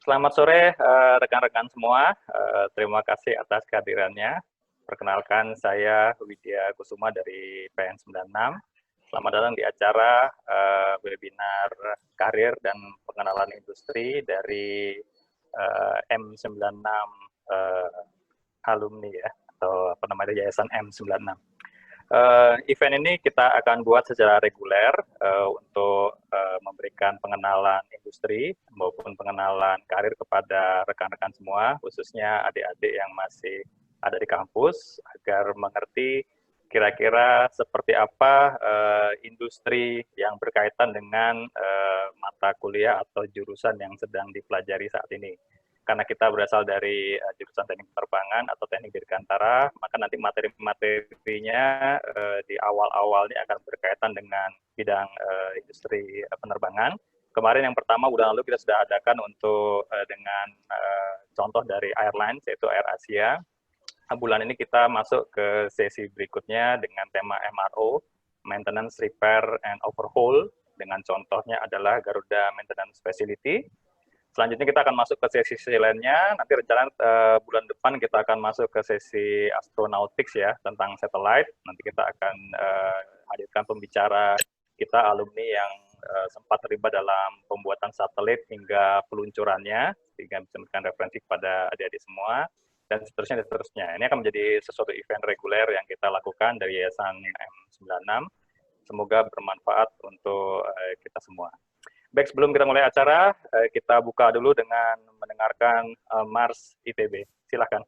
Selamat sore rekan-rekan semua. Terima kasih atas kehadirannya. Perkenalkan saya Widya Kusuma dari PN96. Selamat datang di acara webinar karir dan pengenalan industri dari M96 alumni ya, atau apa namanya, Yayasan M96. Event ini kita akan buat secara reguler untuk memberikan pengenalan industri maupun pengenalan karir kepada rekan-rekan semua, khususnya adik-adik yang masih ada di kampus, agar mengerti kira-kira seperti apa industri yang berkaitan dengan mata kuliah atau jurusan yang sedang dipelajari saat ini. Karena kita berasal dari jurusan teknik penerbangan atau teknik dirgantara, maka nanti materi-materinya di awal-awalnya akan berkaitan dengan bidang industri penerbangan. Kemarin yang pertama bulan lalu kita sudah adakan untuk dengan contoh dari airlines, yaitu Air Asia. Bulan ini kita masuk ke sesi berikutnya dengan tema MRO, Maintenance, Repair, and Overhaul, dengan contohnya adalah Garuda Maintenance Facility. Selanjutnya kita akan masuk ke sesi lainnya, nanti rencana bulan depan kita akan masuk ke sesi astronautics ya, tentang satellite. Nanti kita akan hadirkan pembicara kita, alumni yang sempat terlibat dalam pembuatan satelit hingga peluncurannya, sehingga bisa memberikan referensi kepada adik-adik semua, dan seterusnya dan seterusnya. Ini akan menjadi sesuatu event reguler yang kita lakukan dari Yayasan M96. Semoga bermanfaat untuk kita semua. Baik, sebelum kita mulai acara, kita buka dulu dengan mendengarkan Mars ITB. Silakan.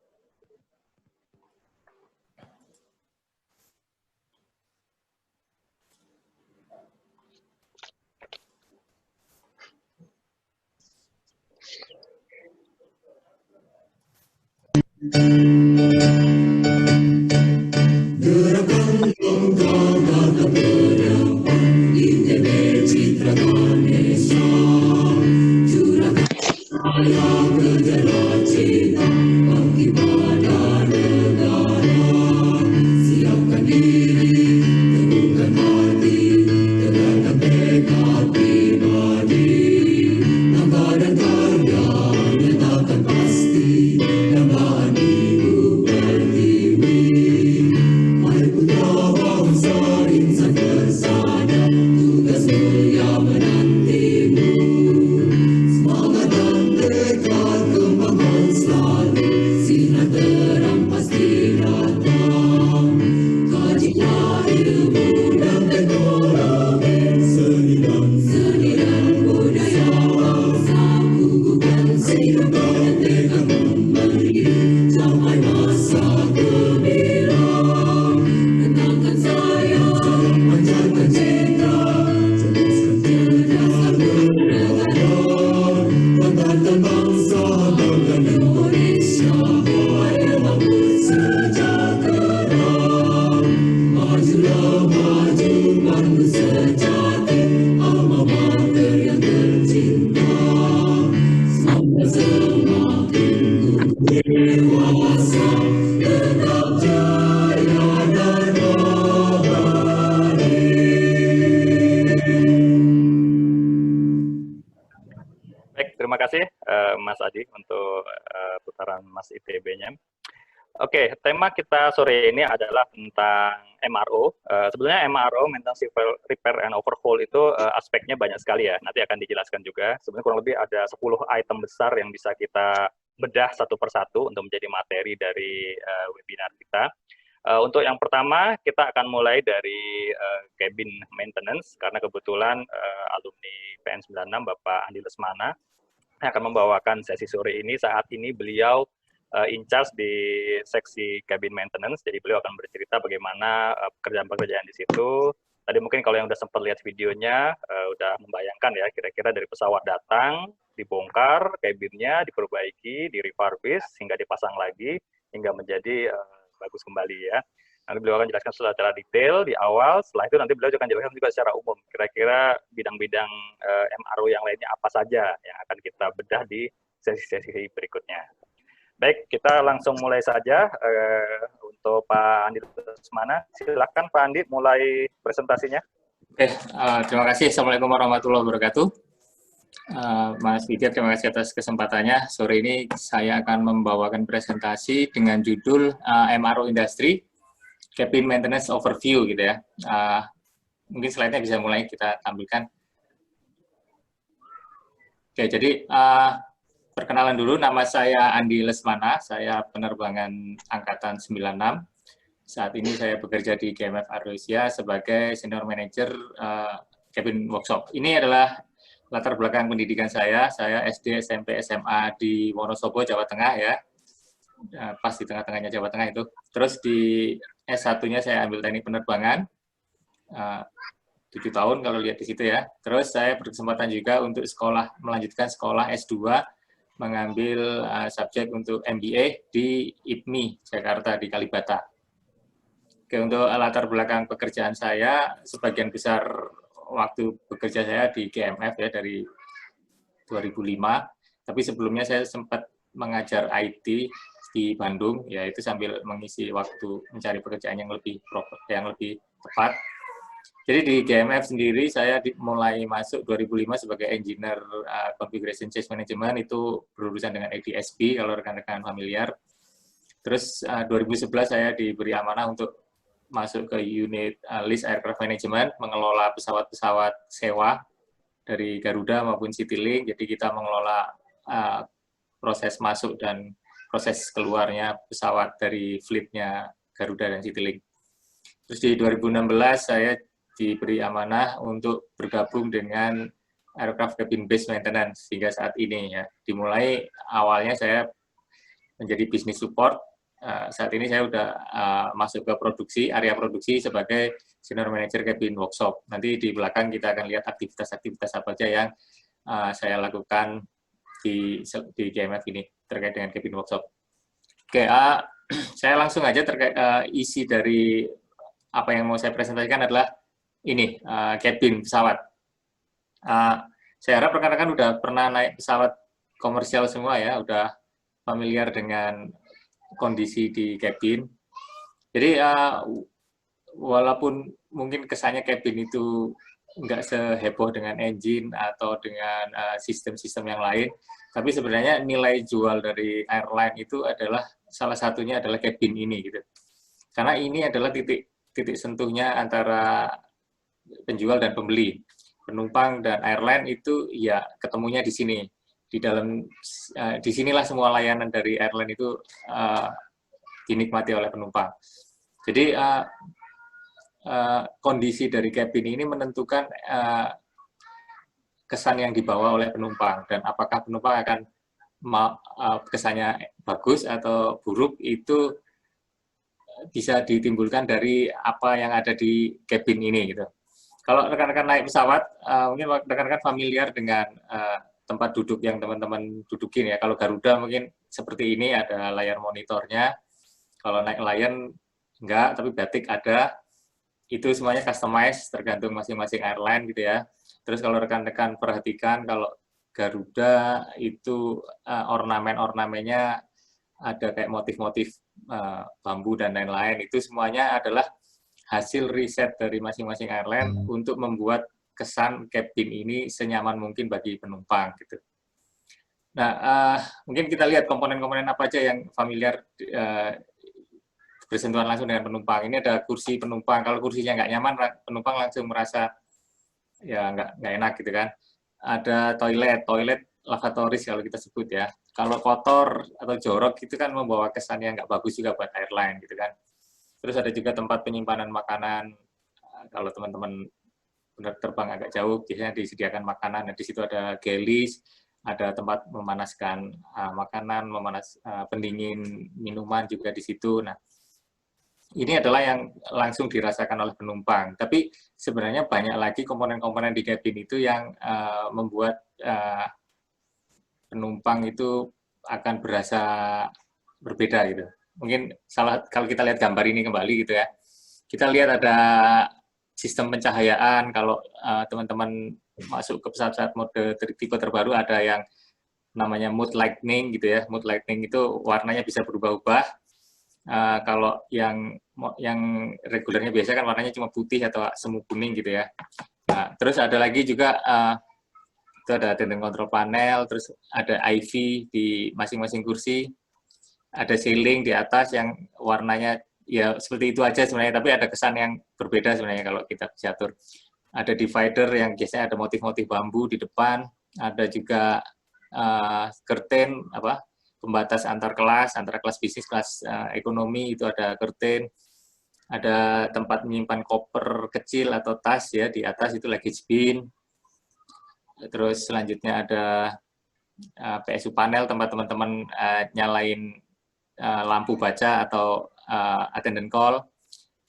Terima kasih Mas Adi untuk putaran Mas ITB-nya. Oke, tema kita sore ini adalah tentang MRO. Sebenarnya MRO, Maintenance, Repair, and Overhaul itu aspeknya banyak sekali ya. Nanti akan dijelaskan juga. Sebenarnya kurang lebih ada 10 item besar yang bisa kita bedah satu persatu untuk menjadi materi dari webinar kita. Untuk yang pertama, kita akan mulai dari cabin maintenance, karena kebetulan alumni PN96 Bapak Andi Lesmana akan membawakan sesi sore ini. Saat ini beliau in charge di seksi cabin maintenance, jadi beliau akan bercerita bagaimana pekerjaan-pekerjaan di situ. Tadi mungkin kalau yang udah sempat lihat videonya, udah membayangkan ya, kira-kira dari pesawat datang, dibongkar cabinnya, diperbaiki, di-refurbish, hingga dipasang lagi, hingga menjadi bagus kembali ya. Nanti beliau akan jelaskan secara detail di awal, setelah itu nanti beliau akan jelaskan juga secara umum, kira-kira bidang-bidang MRO yang lainnya apa saja yang akan kita bedah di sesi-sesi berikutnya. Baik, kita langsung mulai saja untuk Pak Andi Lesmana. Silakan Pak Andi mulai presentasinya. Oke, terima kasih. Assalamualaikum warahmatullahi wabarakatuh. Mas Widya, terima kasih atas kesempatannya. Sore ini saya akan membawakan presentasi dengan judul MRO Industry, Cabin Maintenance Overview gitu ya. Mungkin slide-nya bisa mulai kita tampilkan. Oke, jadi perkenalan dulu, nama saya Andi Lesmana, saya penerbangan Angkatan 96. Saat ini saya bekerja di GMF Aeroasia sebagai Senior Manager Cabin Workshop. Ini adalah latar belakang pendidikan saya SD, SMP, SMA di Wonosobo, Jawa Tengah ya, pas di tengah-tengahnya Jawa Tengah itu. Terus di S1-nya saya ambil teknik penerbangan, 7 tahun kalau lihat di situ ya. Terus saya berkesempatan juga untuk melanjutkan sekolah S2, mengambil subjek untuk MBA di IPMI, Jakarta, di Kalibata. Oke, untuk latar belakang pekerjaan saya, sebagian besar waktu bekerja saya di GMF ya, dari 2005, tapi sebelumnya saya sempat mengajar IT di Bandung, yaitu sambil mengisi waktu mencari pekerjaan yang lebih tepat. Jadi di GMF sendiri saya mulai masuk 2005 sebagai engineer configuration change management, itu berurusan dengan ADSB kalau rekan-rekan familiar. Terus 2011 saya diberi amanah untuk masuk ke unit lease aircraft management, mengelola pesawat-pesawat sewa dari Garuda maupun Citylink. Jadi kita mengelola proses masuk dan proses keluarnya pesawat dari fleetnya Garuda dan Citylink. Terus di 2016 saya diberi amanah untuk bergabung dengan aircraft cabin base maintenance hingga saat ini ya. Dimulai awalnya saya menjadi business support. Saat ini saya sudah masuk ke produksi, area produksi sebagai senior manager cabin workshop. Nanti di belakang kita akan lihat aktivitas-aktivitas apa saja yang saya lakukan di GMF ini terkait dengan cabin workshop. Oke, saya langsung aja terkait isi dari apa yang mau saya presentasikan adalah ini, cabin pesawat. Saya harap rekan-rekan udah pernah naik pesawat komersial semua ya, udah familiar dengan kondisi di cabin. Jadi walaupun mungkin kesannya cabin itu nggak seheboh dengan engine atau dengan sistem-sistem yang lain, tapi sebenarnya nilai jual dari airline itu adalah salah satunya adalah cabin ini gitu. Karena ini adalah titik sentuhnya antara penjual dan pembeli. Penumpang dan airline itu ya ketemunya di sini. Di dalam disinilah semua layanan dari airline itu dinikmati oleh penumpang. Jadi kondisi dari cabin ini menentukan kesan yang dibawa oleh penumpang, dan apakah penumpang akan kesannya bagus atau buruk itu bisa ditimbulkan dari apa yang ada di cabin ini gitu. Kalau rekan-rekan naik pesawat, mungkin rekan-rekan familiar dengan tempat duduk yang teman-teman dudukin ya. Kalau Garuda mungkin seperti ini, ada layar monitornya. Kalau naik Lion enggak, tapi Batik ada. Itu semuanya customize tergantung masing-masing airline gitu ya. Terus kalau rekan-rekan perhatikan, kalau Garuda itu ornamen-ornamennya ada kayak motif-motif bambu dan lain-lain. Itu semuanya adalah hasil riset dari masing-masing airline untuk membuat kesan cabin ini senyaman mungkin bagi penumpang gitu. Nah, mungkin kita lihat komponen-komponen apa aja yang familiar bersentuhan langsung dengan penumpang. Ini ada kursi penumpang. Kalau kursinya nggak nyaman, penumpang langsung merasa ya nggak enak gitu kan. Ada toilet lavatoris kalau kita sebut ya. Kalau kotor atau jorok itu kan membawa kesan yang nggak bagus juga buat airline gitu kan. Terus ada juga tempat penyimpanan makanan. Kalau teman-teman terbang agak jauh, biasanya disediakan makanan. Nah, di situ ada gelis, ada tempat memanaskan makanan, pendingin minuman juga di situ. Nah, ini adalah yang langsung dirasakan oleh penumpang. Tapi sebenarnya banyak lagi komponen-komponen di cabin itu yang membuat penumpang itu akan berasa berbeda gitu. Mungkin kalau kita lihat gambar ini kembali gitu ya, kita lihat ada sistem pencahayaan. Kalau teman-teman masuk ke pesawat mode tipe terbaru, ada yang namanya mood lightning gitu ya. Mood lightning itu warnanya bisa berubah-ubah. Kalau yang regulernya biasa kan warnanya cuma putih atau semu kuning gitu ya. Nah, terus ada lagi juga Itu ada attendant control panel, terus ada IV di masing-masing kursi, ada ceiling di atas yang warnanya ya seperti itu aja sebenarnya, tapi ada kesan yang berbeda sebenarnya kalau kita bisa atur. Ada divider yang biasanya ada motif-motif bambu di depan, ada juga curtain pembatas antar kelas, antara kelas bisnis, kelas ekonomi itu ada curtain. Ada tempat menyimpan koper kecil atau tas ya, di atas itu luggage bin. Terus selanjutnya ada PSU panel, tempat teman-teman nyalain lampu baca atau attendant call.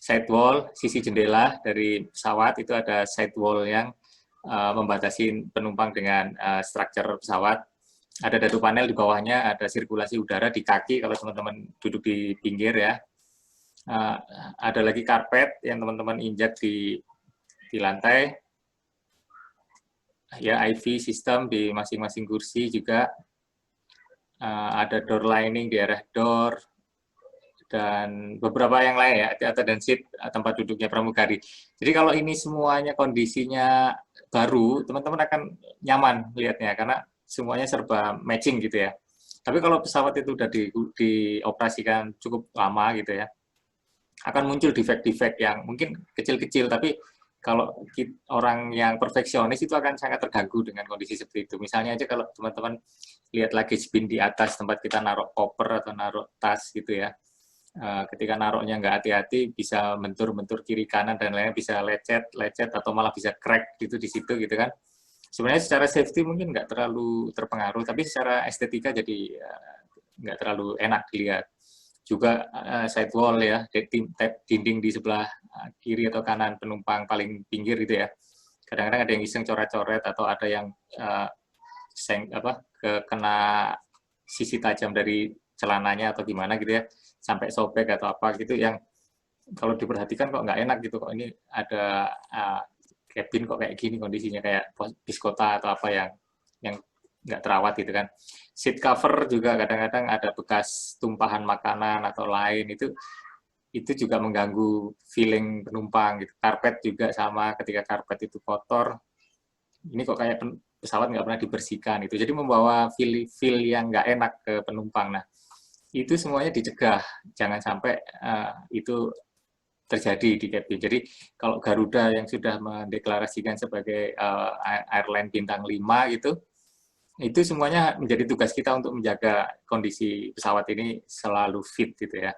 Side wall, sisi jendela dari pesawat itu ada side wall yang membatasi penumpang dengan struktur pesawat. Ada dadu panel di bawahnya, ada sirkulasi udara di kaki kalau teman-teman duduk di pinggir ya. Ada lagi karpet yang teman-teman injak di lantai. Ya, IV system di masing-masing kursi juga. Ada door lining di arah door, dan beberapa yang lain ya, attendant seat, tempat duduknya pramugari. Jadi kalau ini semuanya kondisinya baru, teman-teman akan nyaman lihatnya karena semuanya serba matching gitu ya. Tapi kalau pesawat itu udah dioperasikan cukup lama gitu ya, akan muncul defect-defect yang mungkin kecil-kecil, tapi kalau orang yang perfeksionis itu akan sangat terganggu dengan kondisi seperti itu. Misalnya aja kalau teman-teman lihat luggage bin di atas tempat kita naruh koper atau naruh tas gitu ya, ketika naruhnya nggak hati-hati bisa bentur-bentur kiri kanan dan lainnya, bisa lecet atau malah bisa crack gitu di situ gitu kan. Sebenarnya secara safety mungkin nggak terlalu terpengaruh, tapi secara estetika jadi nggak terlalu enak dilihat. Juga side wall ya, dinding di sebelah kiri atau kanan penumpang paling pinggir gitu ya. Kadang-kadang ada yang iseng coret-coret atau ada yang kena sisi tajam dari celananya atau gimana gitu ya, sampai sobek atau apa gitu, yang kalau diperhatikan kok nggak enak gitu, kok ini ada cabin kok kayak gini kondisinya, kayak biskota atau apa yang nggak terawat gitu kan. Seat cover juga kadang-kadang ada bekas tumpahan makanan atau lain, itu juga mengganggu feeling penumpang gitu. Karpet juga sama, ketika karpet itu kotor, ini kok kayak pesawat nggak pernah dibersihkan itu, jadi membawa feel yang nggak enak ke penumpang. Nah, itu semuanya dicegah, jangan sampai itu terjadi di cabin. Jadi kalau Garuda yang sudah mendeklarasikan sebagai airline bintang 5 gitu, itu semuanya menjadi tugas kita untuk menjaga kondisi pesawat ini selalu fit gitu ya.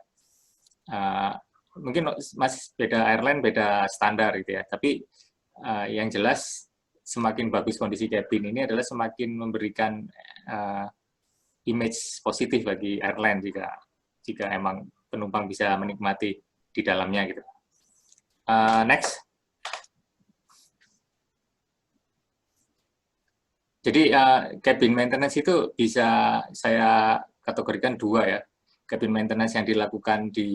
Mungkin masih beda airline, beda standar gitu ya, tapi yang jelas semakin bagus kondisi cabin ini adalah semakin memberikan image positif bagi airline jika emang penumpang bisa menikmati di dalamnya gitu. Next. Jadi cabin maintenance itu bisa saya kategorikan dua ya. Cabin maintenance yang dilakukan di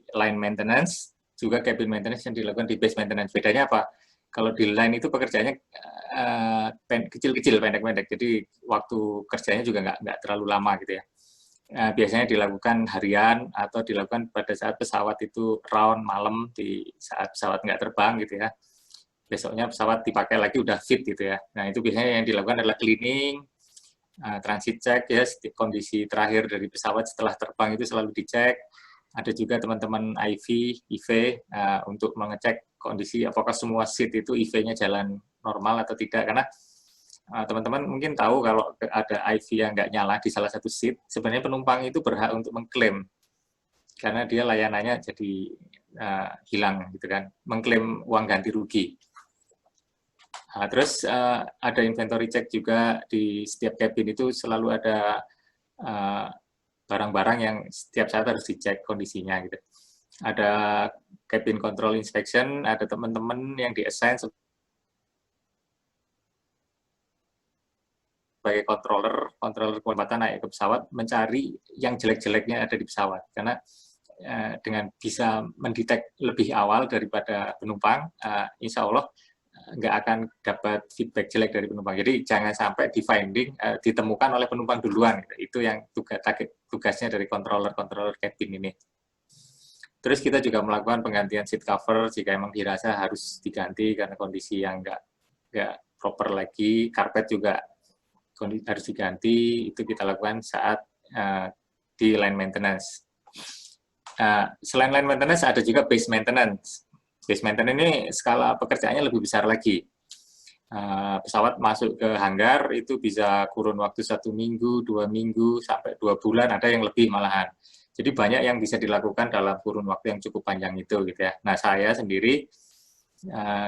line maintenance, juga cabin maintenance yang dilakukan di base maintenance. Bedanya apa? Kalau di line itu pekerjaannya kecil-kecil, pendek-pendek, jadi waktu kerjanya juga nggak terlalu lama gitu ya. Biasanya dilakukan harian atau dilakukan pada saat pesawat itu round malam, di saat pesawat nggak terbang gitu ya. Besoknya pesawat dipakai lagi udah fit gitu ya. Nah, itu biasanya yang dilakukan adalah cleaning, transit check ya, kondisi terakhir dari pesawat setelah terbang itu selalu dicek. Ada juga teman-teman IV untuk mengecek kondisi apakah semua seat itu IV-nya jalan normal atau tidak, karena teman-teman mungkin tahu kalau ada IV yang nggak nyala di salah satu seat, sebenarnya penumpang itu berhak untuk mengklaim karena dia layanannya jadi hilang gitu kan, mengklaim uang ganti rugi. Terus ada inventory check juga di setiap cabin, itu selalu ada barang-barang yang setiap saat harus dicek kondisinya gitu. Ada cabin control inspection, ada teman-teman yang di-assign sebagai controller keselamatan naik ke pesawat, mencari yang jelek-jeleknya ada di pesawat, karena dengan bisa mendetek lebih awal daripada penumpang, insya Allah nggak akan dapat feedback jelek dari penumpang. Jadi jangan sampai ditemukan oleh penumpang duluan. Itu yang tugasnya dari controller cabin ini. Terus kita juga melakukan penggantian seat cover jika emang dirasa harus diganti karena kondisi yang nggak proper lagi, karpet juga harus diganti, itu kita lakukan saat di line maintenance. Selain line maintenance, ada juga base maintenance. Base maintenance ini skala pekerjaannya lebih besar lagi. Pesawat masuk ke hanggar itu bisa kurun waktu 1 minggu, 2 minggu, sampai 2 bulan, ada yang lebih malahan. Jadi banyak yang bisa dilakukan dalam kurun waktu yang cukup panjang itu, gitu ya. Nah, saya sendiri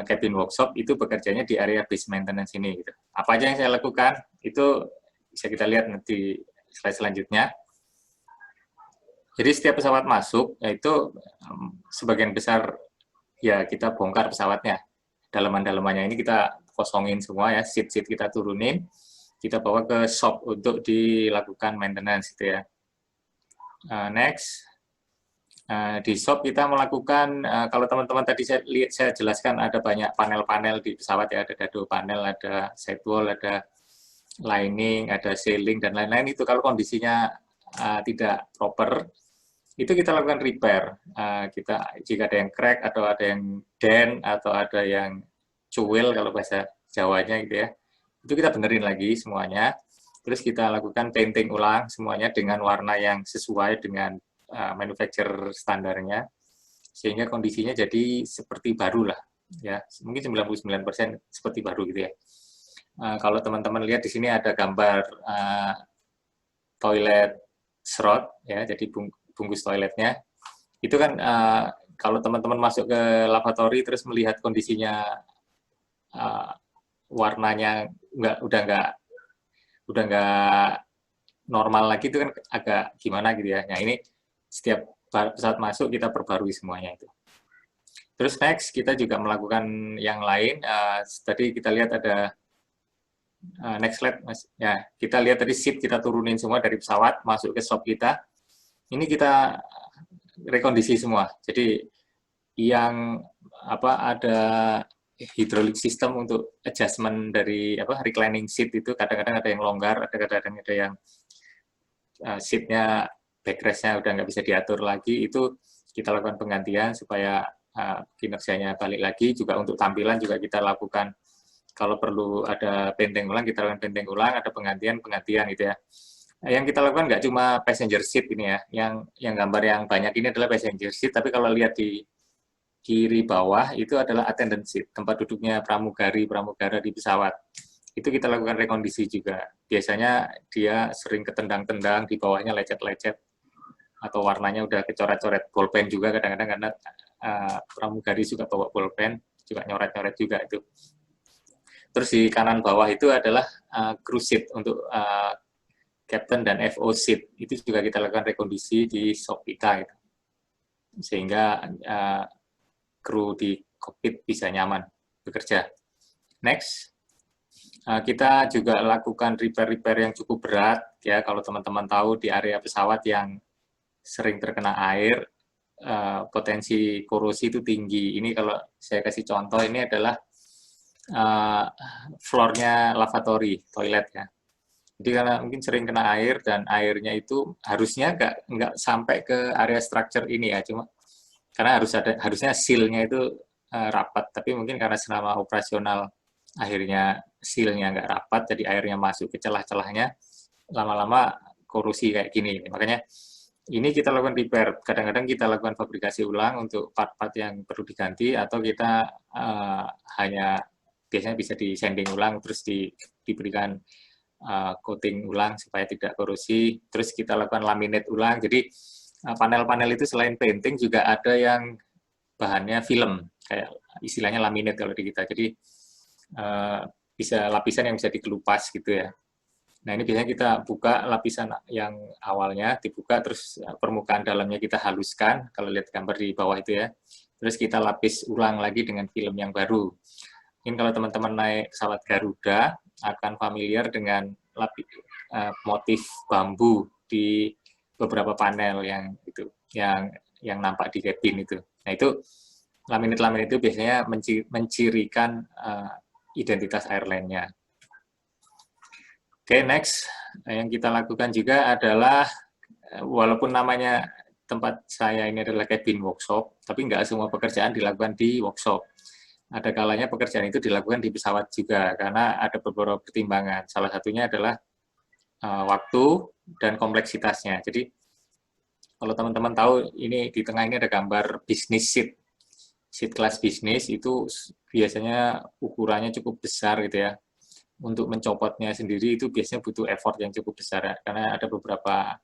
cabin workshop itu bekerjanya di area base maintenance ini, gitu. Apa aja yang saya lakukan itu bisa kita lihat nanti slide selanjutnya. Jadi setiap pesawat masuk, yaitu sebagian besar ya kita bongkar pesawatnya. Dalaman-dalamannya ini kita kosongin semua ya, seat-seat kita turunin, kita bawa ke shop untuk dilakukan maintenance, gitu ya. Next, di shop kita melakukan, kalau teman-teman tadi saya jelaskan ada banyak panel-panel di pesawat ya, ada dado panel, ada sidewall, ada lining, ada ceiling, dan lain-lain. Itu kalau kondisinya tidak proper, itu kita lakukan repair. Jika ada yang crack, atau ada yang dent, atau ada yang cuil, kalau bahasa Jawanya gitu ya, itu kita benerin lagi semuanya. Terus kita lakukan painting ulang semuanya dengan warna yang sesuai dengan manufacturer standarnya, sehingga kondisinya jadi seperti baru lah, ya, mungkin 99% seperti baru gitu ya. Kalau teman-teman lihat di sini ada gambar toilet shroud, ya, jadi bungkus toiletnya. Itu kan kalau teman-teman masuk ke lavatory terus melihat kondisinya warnanya udah nggak normal lagi, itu kan agak gimana gitu ya. Nah, ini setiap pesawat masuk kita perbarui semuanya itu. Terus next kita juga melakukan yang lain. Tadi kita lihat ada next slide, Mas. Ya, kita lihat tadi seat kita turunin semua dari pesawat masuk ke shop kita. Ini kita rekondisi semua. Jadi yang ada hydraulic system untuk adjustment dari reclining seat, itu kadang-kadang ada yang longgar, kadang-kadang ada yang seatnya backrestnya udah nggak bisa diatur lagi, itu kita lakukan penggantian supaya kinerjanya balik lagi. Juga untuk tampilan juga kita lakukan, kalau perlu ada painting ulang, kita lakukan painting ulang, ada penggantian gitu ya. Yang kita lakukan nggak cuma passenger seat ini ya, yang gambar yang banyak ini adalah passenger seat, tapi kalau lihat di kiri bawah itu adalah attendant seat, tempat duduknya pramugara di pesawat. Itu kita lakukan rekondisi juga. Biasanya dia sering ketendang-tendang, di bawahnya lecet-lecet, atau warnanya udah kecoret-coret, bolpen juga kadang-kadang, karena pramugari juga bawa bolpen, juga nyoret-nyoret juga itu. Terus di kanan bawah itu adalah crew seat untuk captain dan FO seat. Itu juga kita lakukan rekondisi di shop kita, gitu. Sehingga kru di kokpit bisa nyaman bekerja. Next, kita juga lakukan repair-repair yang cukup berat, ya. Kalau teman-teman tahu di area pesawat yang sering terkena air, potensi korosi itu tinggi. Ini kalau saya kasih contoh, ini adalah floor-nya lavatory, toilet ya. Jadi karena mungkin sering kena air, dan airnya itu harusnya nggak sampai ke area structure ini ya, cuma karena harusnya seal-nya itu rapat, tapi mungkin karena selama operasional akhirnya seal-nya nggak rapat, jadi airnya masuk ke celah-celahnya, lama-lama korosi kayak gini. Makanya ini kita lakukan repair. Kadang-kadang kita lakukan fabrikasi ulang untuk part-part yang perlu diganti, atau kita biasanya bisa di-sanding ulang, terus diberikan coating ulang supaya tidak korosi. Terus kita lakukan laminate ulang. Jadi panel-panel itu selain painting juga ada yang bahannya film, kayak istilahnya laminate kalau di kita. Jadi bisa lapisan yang bisa dikelupas gitu ya. Nah, ini biasanya kita buka lapisan yang awalnya, dibuka, terus permukaan dalamnya kita haluskan, kalau lihat gambar di bawah itu ya. Terus kita lapis ulang lagi dengan film yang baru. Ini kalau teman-teman naik pesawat Garuda akan familiar dengan motif bambu di beberapa panel yang nampak di cabin itu. Nah, itu laminate itu biasanya mencirikan identitas airline-nya. Oke, next. Yang kita lakukan juga adalah, walaupun namanya tempat saya ini adalah cabin workshop, tapi nggak semua pekerjaan dilakukan di workshop. ada kalanya pekerjaan itu dilakukan di pesawat juga, karena ada beberapa pertimbangan. Salah satunya adalah waktu dan kompleksitasnya. Jadi, kalau teman-teman tahu, ini di tengah ini ada gambar bisnis seat. Seat kelas bisnis itu biasanya ukurannya cukup besar gitu ya. Untuk mencopotnya sendiri itu biasanya butuh effort yang cukup besar ya, karena ada beberapa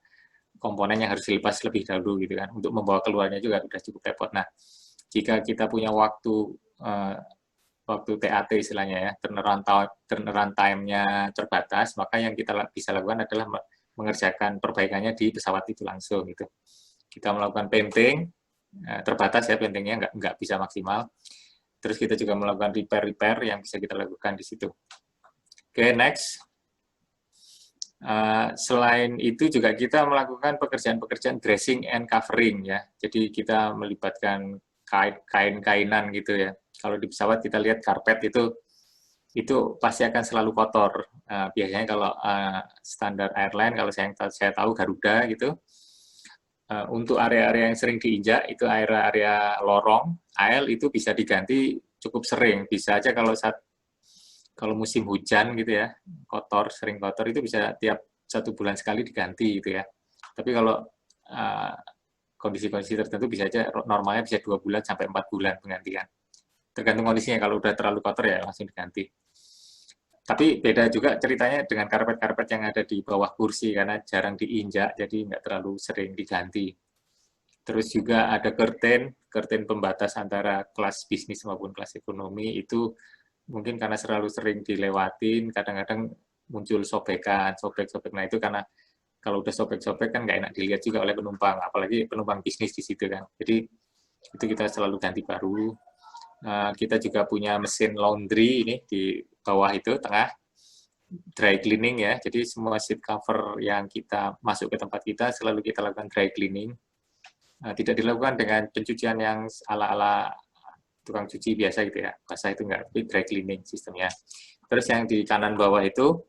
komponen yang harus dilepas lebih dahulu gitu kan. Untuk membawa keluarnya juga sudah cukup repot. Nah, jika kita punya waktu TAT istilahnya ya, turnaround time-nya terbatas, maka yang kita bisa lakukan adalah mengerjakan perbaikannya di pesawat itu langsung gitu. Kita melakukan painting, terbatas ya paintingnya, nggak bisa maksimal. Terus kita juga melakukan repair yang bisa kita lakukan di situ. Oke, next. Selain itu juga kita melakukan pekerjaan-pekerjaan dressing and covering ya. Jadi kita melibatkan kain-kainan gitu ya. Kalau di pesawat kita lihat karpet itu pasti akan selalu kotor. Biasanya kalau standar airline, kalau saya tahu Garuda gitu, untuk area-area yang sering diinjak, itu area-area lorong, aisle itu bisa diganti cukup sering. Bisa aja kalau musim hujan gitu ya, sering kotor, itu bisa tiap 1 bulan sekali diganti gitu ya. Tapi kalau kondisi-kondisi tertentu bisa aja normalnya bisa 2 bulan sampai 4 bulan penggantian. Tergantung kondisinya, kalau udah terlalu kotor ya langsung diganti. Tapi beda juga ceritanya dengan karpet-karpet yang ada di bawah kursi, karena jarang diinjak, jadi nggak terlalu sering diganti. Terus juga ada curtain pembatas antara kelas bisnis maupun kelas ekonomi, itu mungkin karena selalu sering dilewatin, kadang-kadang muncul sobekan, sobek-sobek. Nah itu karena kalau udah sobek-sobek kan nggak enak dilihat juga oleh penumpang, apalagi penumpang bisnis di situ kan. Jadi itu kita selalu ganti baru. Kita juga punya mesin laundry ini di bawah itu, tengah, dry cleaning ya. Jadi semua seat cover yang kita masuk ke tempat kita selalu kita lakukan dry cleaning. Tidak dilakukan dengan pencucian yang ala-ala tukang cuci biasa gitu ya. Basah itu enggak, tapi dry cleaning sistemnya. Terus yang di kanan bawah itu,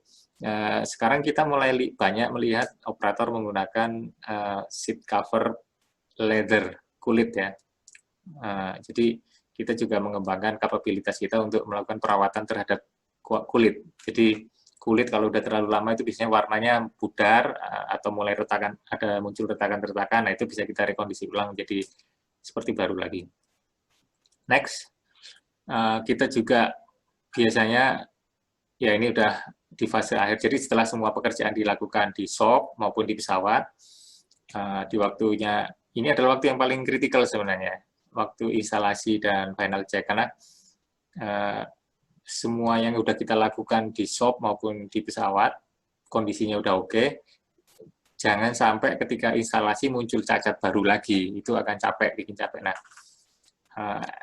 sekarang kita mulai banyak melihat operator menggunakan seat cover leather, kulit ya. Jadi kita juga mengembangkan kapabilitas kita untuk melakukan perawatan terhadap kulit. Jadi kulit kalau udah terlalu lama itu biasanya warnanya pudar atau mulai muncul retakan-retakan, nah itu bisa kita rekondisi ulang jadi seperti baru lagi. Next, kita juga biasanya, ya ini udah di fase akhir, jadi setelah semua pekerjaan dilakukan di shop maupun di pesawat, di waktunya, ini adalah waktu yang paling kritikal sebenarnya, waktu instalasi dan final check, karena semua yang udah kita lakukan di shop maupun di pesawat, kondisinya udah oke, jangan sampai ketika instalasi muncul cacat baru lagi, itu akan bikin capek. Nah,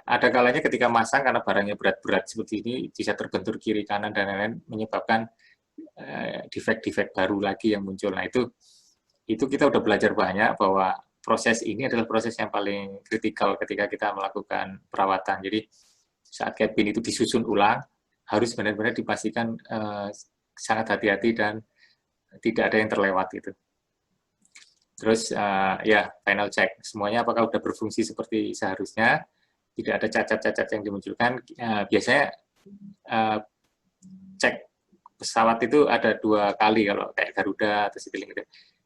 ada kalanya ketika masang karena barangnya berat-berat seperti ini, bisa terbentur kiri kanan dan lain-lain, menyebabkan defek-defek baru lagi yang muncul. Nah, itu kita udah belajar banyak bahwa proses ini adalah proses yang paling kritikal ketika kita melakukan perawatan. Jadi saat cabin itu disusun ulang, harus benar-benar dipastikan sangat hati-hati dan tidak ada yang terlewat gitu. Terus ya final check, semuanya apakah sudah berfungsi seperti seharusnya, tidak ada cacat-cacat yang dimunculkan. Biasanya cek pesawat itu ada 2 kali kalau kayak Garuda atau Citylink gitu.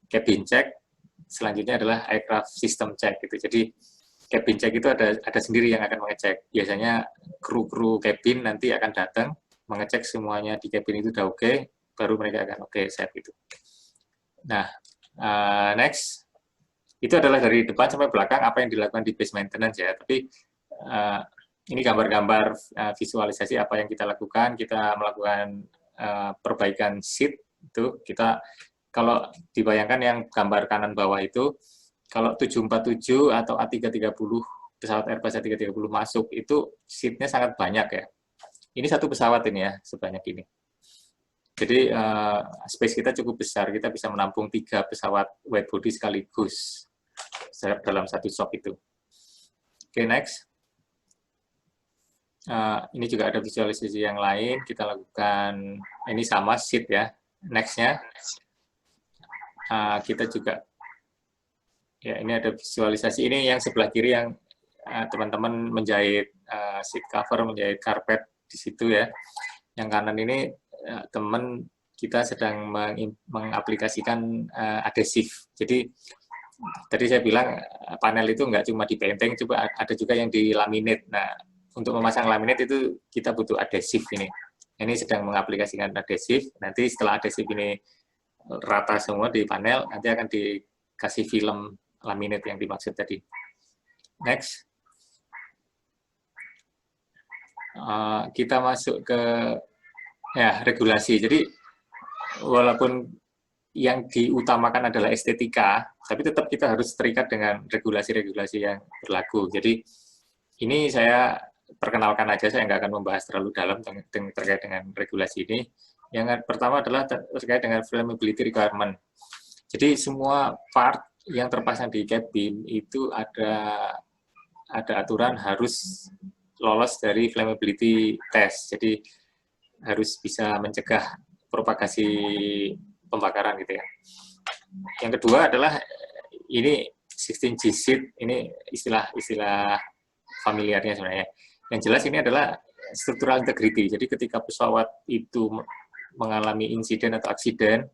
Cabin check, selanjutnya adalah aircraft system check gitu. Jadi cabin check itu ada sendiri yang akan mengecek. Biasanya kru cabin nanti akan datang mengecek semuanya di cabin itu udah oke, baru mereka akan oke, set gitu. Nah, next, itu adalah dari depan sampai belakang apa yang dilakukan di base maintenance ya. Tapi ini gambar-gambar visualisasi apa yang kita lakukan. Kita melakukan perbaikan seat itu. Kita kalau dibayangkan yang gambar kanan bawah itu, kalau 747 atau A330 pesawat Airbus A330 masuk itu seatnya sangat banyak ya. Ini satu pesawat ini ya, sebanyak ini. Jadi space kita cukup besar, kita bisa menampung 3 pesawat wide body sekaligus dalam satu shop itu. Oke, next. Ini juga ada visualisasi yang lain, kita lakukan, ini sama seat ya. Next-nya, kita juga, ya ini ada visualisasi, ini yang sebelah kiri yang teman-teman menjahit seat cover, menjahit karpet di situ ya. Yang kanan ini teman kita sedang mengaplikasikan adhesif. Jadi tadi saya bilang panel itu nggak cuma dipenteng, coba ada juga yang di laminate. Nah, untuk memasang laminate itu kita butuh adhesif ini. Ini sedang mengaplikasikan adhesif. Nanti setelah adhesif ini rata semua di panel, nanti akan dikasih film laminate yang dimaksud tadi. Next. Kita masuk ke regulasi. Jadi walaupun yang diutamakan adalah estetika, tapi tetap kita harus terikat dengan regulasi-regulasi yang berlaku. Jadi ini saya perkenalkan aja, saya nggak akan membahas terlalu dalam terkait dengan regulasi ini. Yang pertama adalah terkait dengan flammability requirement. Jadi semua part yang terpasang di cabin itu ada aturan harus lolos dari flammability test. Jadi harus bisa mencegah propagasi pembakaran gitu ya. Yang kedua adalah ini 16G seat, ini istilah familiarnya sebenarnya. Yang jelas ini adalah structural integrity. Jadi ketika pesawat itu mengalami insiden atau aksiden,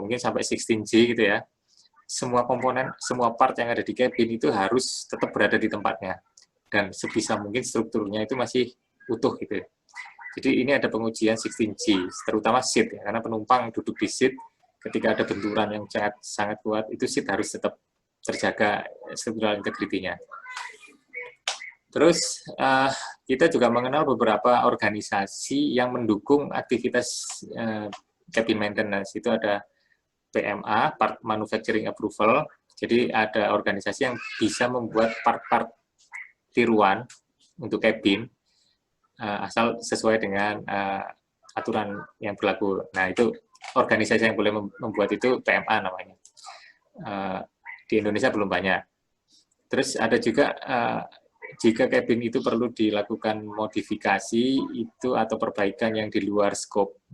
mungkin sampai 16G gitu ya, semua komponen, semua part yang ada di cabin itu harus tetap berada di tempatnya. Dan sebisa mungkin strukturnya itu masih utuh gitu ya. Jadi ini ada pengujian 16G, terutama seat ya, karena penumpang duduk di seat, ketika ada benturan yang sangat kuat, itu seat harus tetap terjaga structural integrity-nya. Terus kita juga mengenal beberapa organisasi yang mendukung aktivitas cabin maintenance. Itu ada PMA, Part Manufacturing Approval. Jadi ada organisasi yang bisa membuat part-part tiruan untuk cabin asal sesuai dengan aturan yang berlaku. Nah, itu organisasi yang boleh membuat itu PMA namanya. Di Indonesia belum banyak. Terus ada juga jika cabin itu perlu dilakukan modifikasi itu atau perbaikan yang di luar scope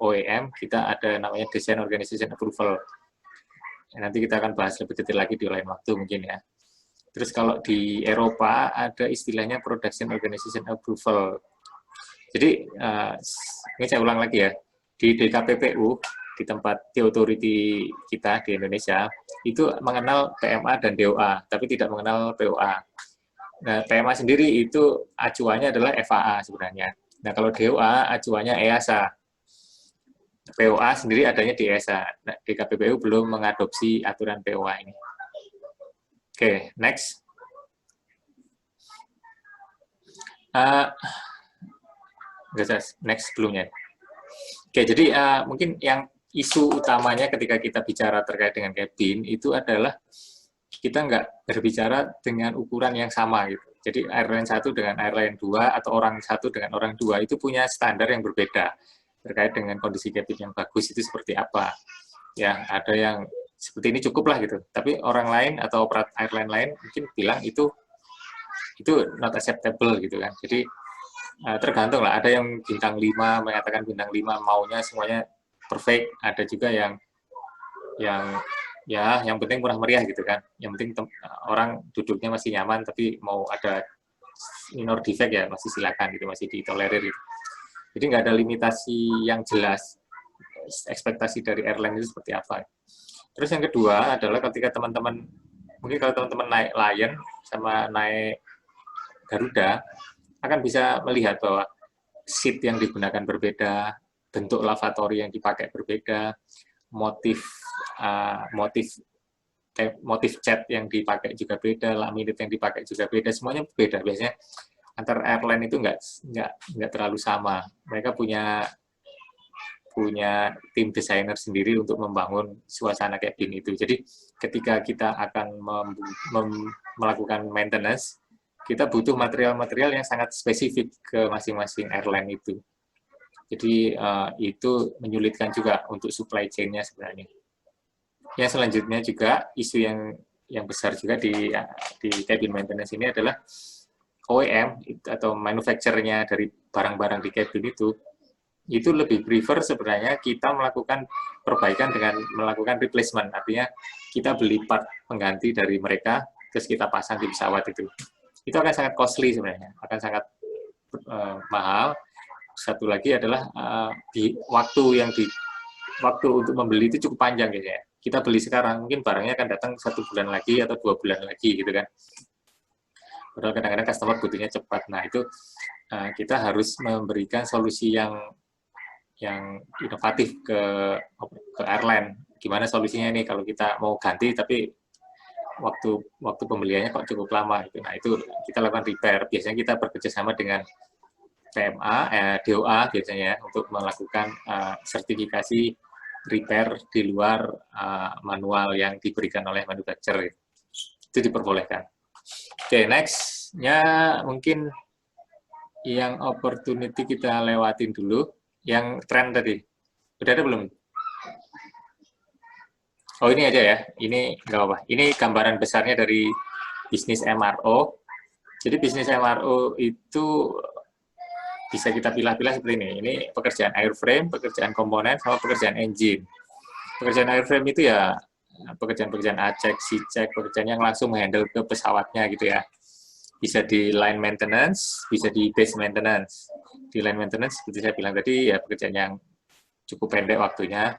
OEM, kita ada namanya Design Organization Approval. Nanti kita akan bahas lebih detail lagi di lain waktu mungkin ya. Terus kalau di Eropa ada istilahnya Production Organization Approval. Jadi ini saya ulang lagi ya, di DKPPU, di tempat di authority kita di Indonesia, itu mengenal PMA dan DOA, tapi tidak mengenal POA. Nah, PMA sendiri itu acuannya adalah FAA sebenarnya. Nah, kalau DOA acuannya EASA. POA sendiri adanya di EASA. Nah, DKPPU belum mengadopsi aturan POA ini. Oke, next. Next sebelumnya. Oke, jadi mungkin yang isu utamanya ketika kita bicara terkait dengan cabin itu adalah kita nggak berbicara dengan ukuran yang sama gitu. Jadi airline satu dengan airline dua atau orang satu dengan orang dua itu punya standar yang berbeda terkait dengan kondisi cabin yang bagus itu seperti apa. Ya, ada yang seperti ini cukup lah gitu. Tapi orang lain atau operator airline lain mungkin bilang itu not acceptable gitu kan. Jadi tergantung lah. Ada yang bintang 5 mengatakan bintang 5 maunya semuanya perfect. Ada juga yang penting murah meriah gitu kan. Yang penting orang duduknya masih nyaman tapi mau ada minor defect ya masih silakan gitu, masih ditolerir gitu. Jadi nggak ada limitasi yang jelas ekspektasi dari airline itu seperti apa. Terus yang kedua adalah ketika teman-teman, mungkin kalau teman-teman naik Lion sama naik Garuda, akan bisa melihat bahwa seat yang digunakan berbeda, bentuk lavatory yang dipakai berbeda, motif cat yang dipakai juga beda, laminate yang dipakai juga beda, semuanya beda. Biasanya antar airline itu nggak terlalu sama. Mereka punya tim desainer sendiri untuk membangun suasana cabin itu. Jadi ketika kita akan melakukan maintenance, kita butuh material-material yang sangat spesifik ke masing-masing airline itu. Jadi itu menyulitkan juga untuk supply chain-nya sebenarnya. Yang selanjutnya juga isu yang besar juga di cabin maintenance ini adalah OEM atau manufacturer-nya dari barang-barang di cabin itu lebih prefer sebenarnya kita melakukan perbaikan dengan melakukan replacement. Artinya kita beli part pengganti dari mereka terus kita pasang di pesawat itu itu akan sangat costly sebenarnya, akan sangat mahal. Satu lagi adalah di waktu untuk membeli itu cukup panjang gitu ya. Kita beli sekarang, mungkin barangnya akan datang 1 bulan lagi atau 2 bulan lagi gitu kan. Padahal kadang-kadang customer butuhnya cepat. Nah itu kita harus memberikan solusi yang inovatif ke airline. Gimana solusinya nih kalau kita mau ganti tapi waktu pembeliannya kok cukup lama gitu. Nah itu kita lakukan repair. Biasanya kita bekerja sama dengan PMA, DOA biasanya untuk melakukan sertifikasi repair di luar manual yang diberikan oleh manufacturer. Itu diperbolehkan. Oke, next-nya mungkin yang opportunity kita lewatin dulu. Yang tren tadi. Udah ada belum? Oh, ini aja ya. Ini nggak apa. Ini gambaran besarnya dari bisnis MRO. Jadi bisnis MRO itu bisa kita pilah-pilah seperti ini. Ini pekerjaan airframe, pekerjaan komponen, sama pekerjaan engine. Pekerjaan airframe itu ya pekerjaan-pekerjaan A-check, C-check, pekerjaan yang langsung menghandle ke pesawatnya gitu ya. Bisa di line maintenance, bisa di base maintenance. Di line maintenance, seperti saya bilang tadi, ya pekerjaan yang cukup pendek waktunya.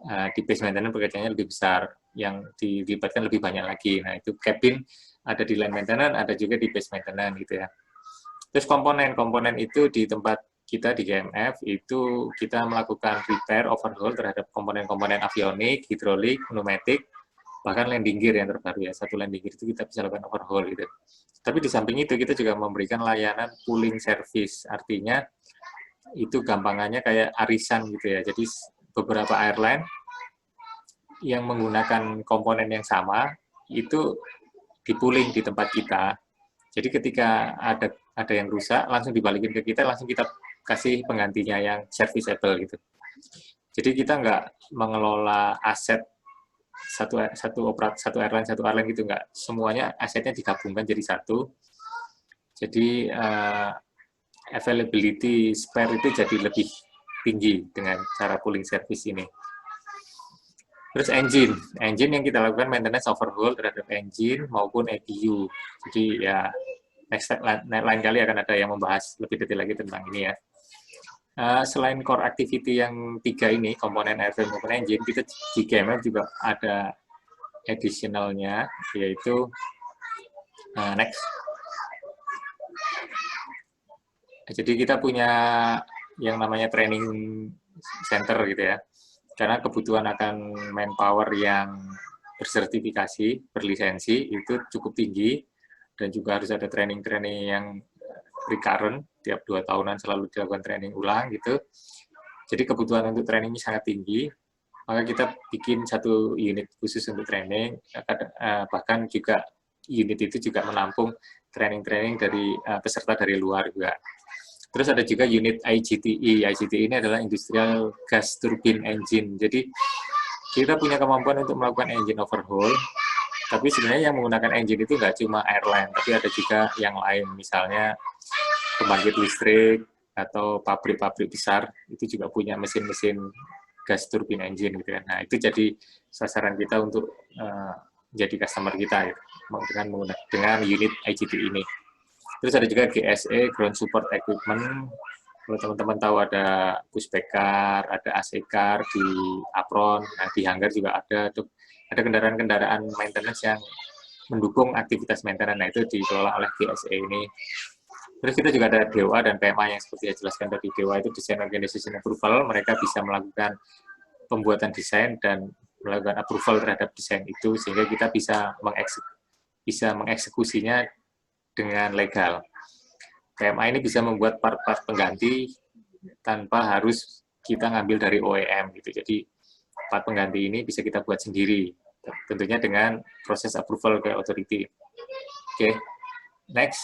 Di base maintenance pekerjaannya lebih besar, yang dilibatkan lebih banyak lagi. Nah, itu cabin ada di line maintenance, ada juga di base maintenance gitu ya. Terus komponen itu di tempat kita di GMF, itu kita melakukan repair, overhaul terhadap komponen-komponen avionik, hidrolik, pneumatik, bahkan landing gear yang terbaru ya. Satu landing gear itu kita bisa lakukan overhaul gitu. Tapi di samping itu kita juga memberikan layanan pooling service, artinya itu gampangannya kayak arisan gitu ya. Jadi beberapa airline yang menggunakan komponen yang sama itu di-pooling di tempat kita. Jadi ketika ada yang rusak, langsung dibalikin ke kita, langsung kita kasih penggantinya yang serviceable gitu. Jadi kita nggak mengelola aset satu airline gitu, nggak. Semuanya asetnya digabungkan jadi satu. Jadi availability spare itu jadi lebih tinggi dengan cara pooling service ini. Terus engine yang kita lakukan maintenance overhaul terhadap engine maupun ECU. Jadi ya lain kali akan ada yang membahas lebih detail lagi tentang ini ya. Selain core activity yang 3 ini, komponen airframe maupun engine, kita di GMF juga ada additional-nya, yaitu next. Jadi kita punya yang namanya training center gitu ya. Karena kebutuhan akan manpower yang bersertifikasi, berlisensi, itu cukup tinggi, dan juga harus ada training-training yang recurrent, tiap 2 tahunan selalu dilakukan training ulang gitu. Jadi kebutuhan untuk training ini sangat tinggi, maka kita bikin satu unit khusus untuk training, bahkan juga unit itu juga menampung training-training dari peserta dari luar juga. Terus ada juga unit IGTE. IGTE ini adalah Industrial Gas Turbine Engine. Jadi kita punya kemampuan untuk melakukan engine overhaul, tapi sebenarnya yang menggunakan engine itu nggak cuma airline, tapi ada juga yang lain, misalnya pembangkit listrik atau pabrik-pabrik besar itu juga punya mesin-mesin gas turbine engine gitu kan. Nah itu jadi sasaran kita untuk jadi customer kita gitu, dengan unit IGT ini. Terus ada juga GSE, Ground Support Equipment. Kalau teman-teman tahu ada pushback-car, ada AC car di apron, nah di hangar juga ada kendaraan-kendaraan maintenance yang mendukung aktivitas maintenance. Nah itu dikelola oleh GSE ini. Terus kita juga ada DOA dan PMA yang seperti saya jelaskan tadi. DOA itu Design Organization Approval, mereka bisa melakukan pembuatan desain dan melakukan approval terhadap desain itu, sehingga kita bisa mengeksekusinya dengan legal. PMA ini bisa membuat part-part pengganti tanpa harus kita ngambil dari OEM gitu. Jadi part pengganti ini bisa kita buat sendiri, tentunya dengan proses approval ke authority. Oke, next.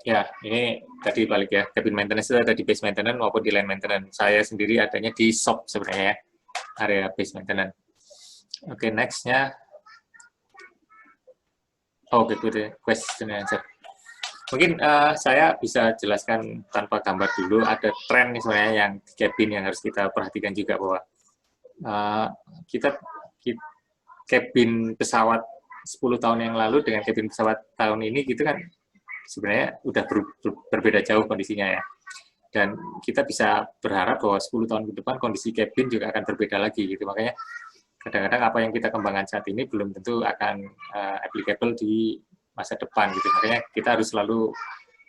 Ya, ini tadi balik ya, cabin maintenance itu ada di base maintenance maupun di line maintenance. Saya sendiri adanya di shop sebenarnya ya, area base maintenance. Oke, next-nya. Oke, question and answer. Mungkin saya bisa jelaskan tanpa gambar dulu. Ada tren nih sebenarnya yang di cabin yang harus kita perhatikan juga, bahwa cabin pesawat 10 tahun yang lalu dengan kabin pesawat tahun ini gitu kan sebenarnya udah berbeda jauh kondisinya ya. Dan kita bisa berharap bahwa 10 tahun ke depan kondisi kabin juga akan berbeda lagi gitu. Makanya kadang-kadang apa yang kita kembangkan saat ini belum tentu akan applicable di masa depan gitu. Makanya kita harus selalu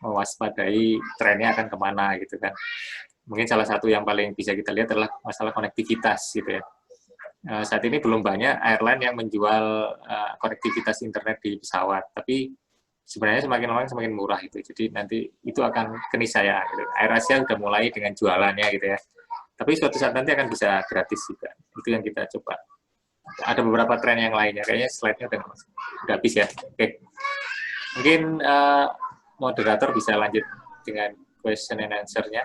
mewaspadai trennya akan kemana gitu kan. Mungkin salah satu yang paling bisa kita lihat adalah masalah konektivitas gitu ya. Saat ini belum banyak airline yang menjual konektivitas internet di pesawat, tapi sebenarnya semakin lama semakin murah itu. Jadi nanti itu akan keniscayaan. Gitu. AirAsia sudah mulai dengan jualannya gitu ya. Tapi suatu saat nanti akan bisa gratis juga. Itu yang kita coba. Ada beberapa tren yang lainnya. Kayaknya slide-nya udah habis ya. Oke. Mungkin moderator bisa lanjut dengan question and answer-nya.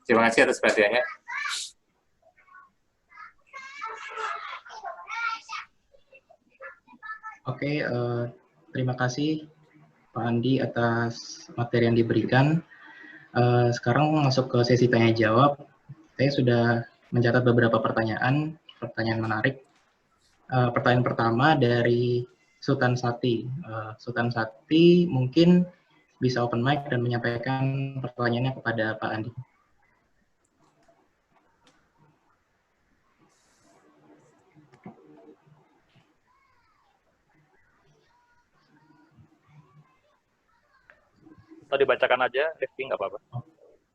Terima kasih atas perhatiannya. Oke, terima kasih Pak Andi atas materi yang diberikan. Sekarang masuk ke sesi tanya jawab. Saya sudah mencatat beberapa pertanyaan menarik. Pertanyaan pertama dari Sultan Sati. Sultan Sati mungkin bisa open mic dan menyampaikan pertanyaannya kepada Pak Andi. Atau dibacakan aja, Rifki, nggak apa-apa.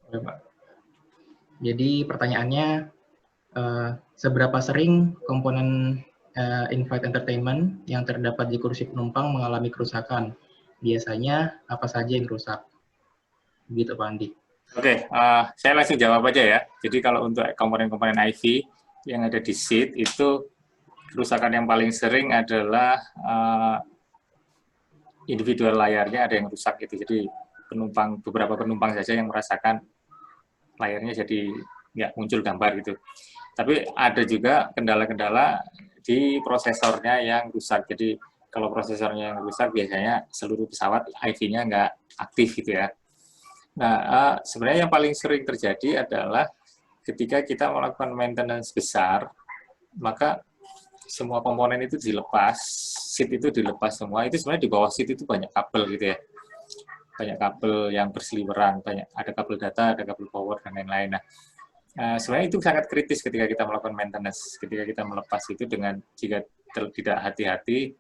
Oke, Pak. Jadi pertanyaannya, seberapa sering komponen in-flight entertainment yang terdapat di kursi penumpang mengalami kerusakan? Biasanya apa saja yang rusak? Begitu Pak Andi. Oke, saya langsung jawab aja ya. Jadi kalau untuk komponen-komponen IV yang ada di seat itu kerusakan yang paling sering adalah individual layarnya ada yang rusak gitu. Jadi beberapa penumpang saja yang merasakan layarnya jadi nggak muncul gambar gitu. Tapi ada juga kendala-kendala di prosesornya yang rusak. Jadi kalau prosesornya yang rusak biasanya seluruh pesawat IV-nya nggak aktif gitu ya. Nah, sebenarnya yang paling sering terjadi adalah ketika kita melakukan maintenance besar, maka semua komponen itu dilepas, seat itu dilepas semua. Itu sebenarnya di bawah seat itu banyak kabel gitu ya. Banyak kabel yang berseliweran, ada kabel data, ada kabel power, dan lain-lain. Nah, sebenarnya itu sangat kritis ketika kita melakukan maintenance. Ketika kita melepas itu dengan jika tidak hati-hati,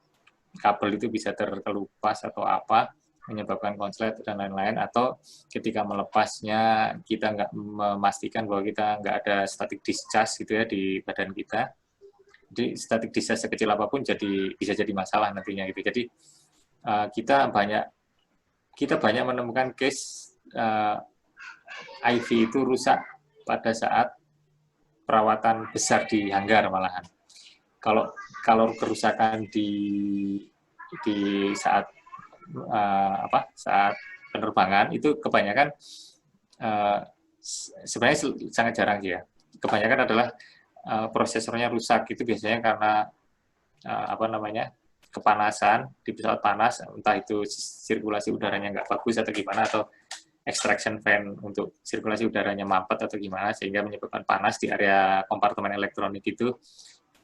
kabel itu bisa terkelupas atau apa, menyebabkan konslet dan lain-lain, atau ketika melepasnya kita nggak memastikan bahwa kita nggak ada static discharge gitu ya di badan kita. Jadi static discharge sekecil apapun bisa jadi masalah nantinya gitu. Jadi kita banyak menemukan case IV itu rusak pada saat perawatan besar di hanggar malahan. Kalau kerusakan di saat saat penerbangan itu kebanyakan sebenarnya sangat jarang sih ya. Kebanyakan adalah prosesornya rusak itu biasanya karena kepanasan di pesawat panas, entah itu sirkulasi udaranya nggak bagus atau gimana, atau extraction fan untuk sirkulasi udaranya mampet atau gimana, sehingga menyebabkan panas di area kompartemen elektronik itu,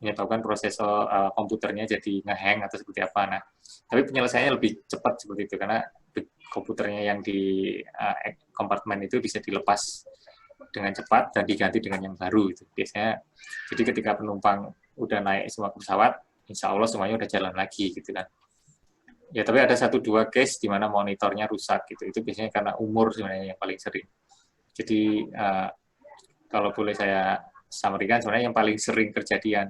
menyebabkan prosesor komputernya jadi ngehang atau seperti apa. Nah, tapi penyelesaiannya lebih cepat seperti itu, karena komputernya yang di kompartemen itu bisa dilepas dengan cepat dan diganti dengan yang baru. Itu biasanya, jadi ketika penumpang udah naik semua ke pesawat, insya Allah semuanya udah jalan lagi gitu kan. Ya, tapi ada 1-2 case di mana monitornya rusak gitu. Itu biasanya karena umur sebenarnya yang paling sering. Jadi kalau boleh saya sampaikan, sebenarnya yang paling sering kejadian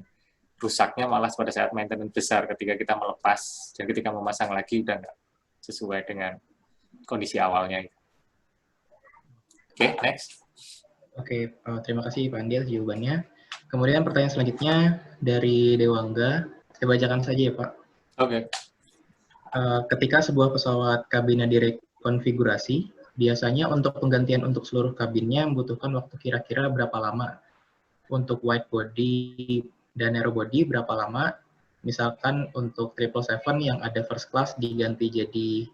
rusaknya malah pada saat maintenance besar, ketika kita melepas dan ketika memasang lagi udah nggak sesuai dengan kondisi awalnya. Oke, next. Oke, terima kasih Pak Andi jawabannya. Kemudian pertanyaan selanjutnya dari Dewangga. Saya bacakan saja ya Pak. Oke. Ketika sebuah pesawat kabinnya direkonfigurasi, biasanya untuk penggantian untuk seluruh kabinnya membutuhkan waktu kira-kira berapa lama? Untuk wide body dan narrow body berapa lama? Misalkan untuk 777 yang ada first class diganti jadi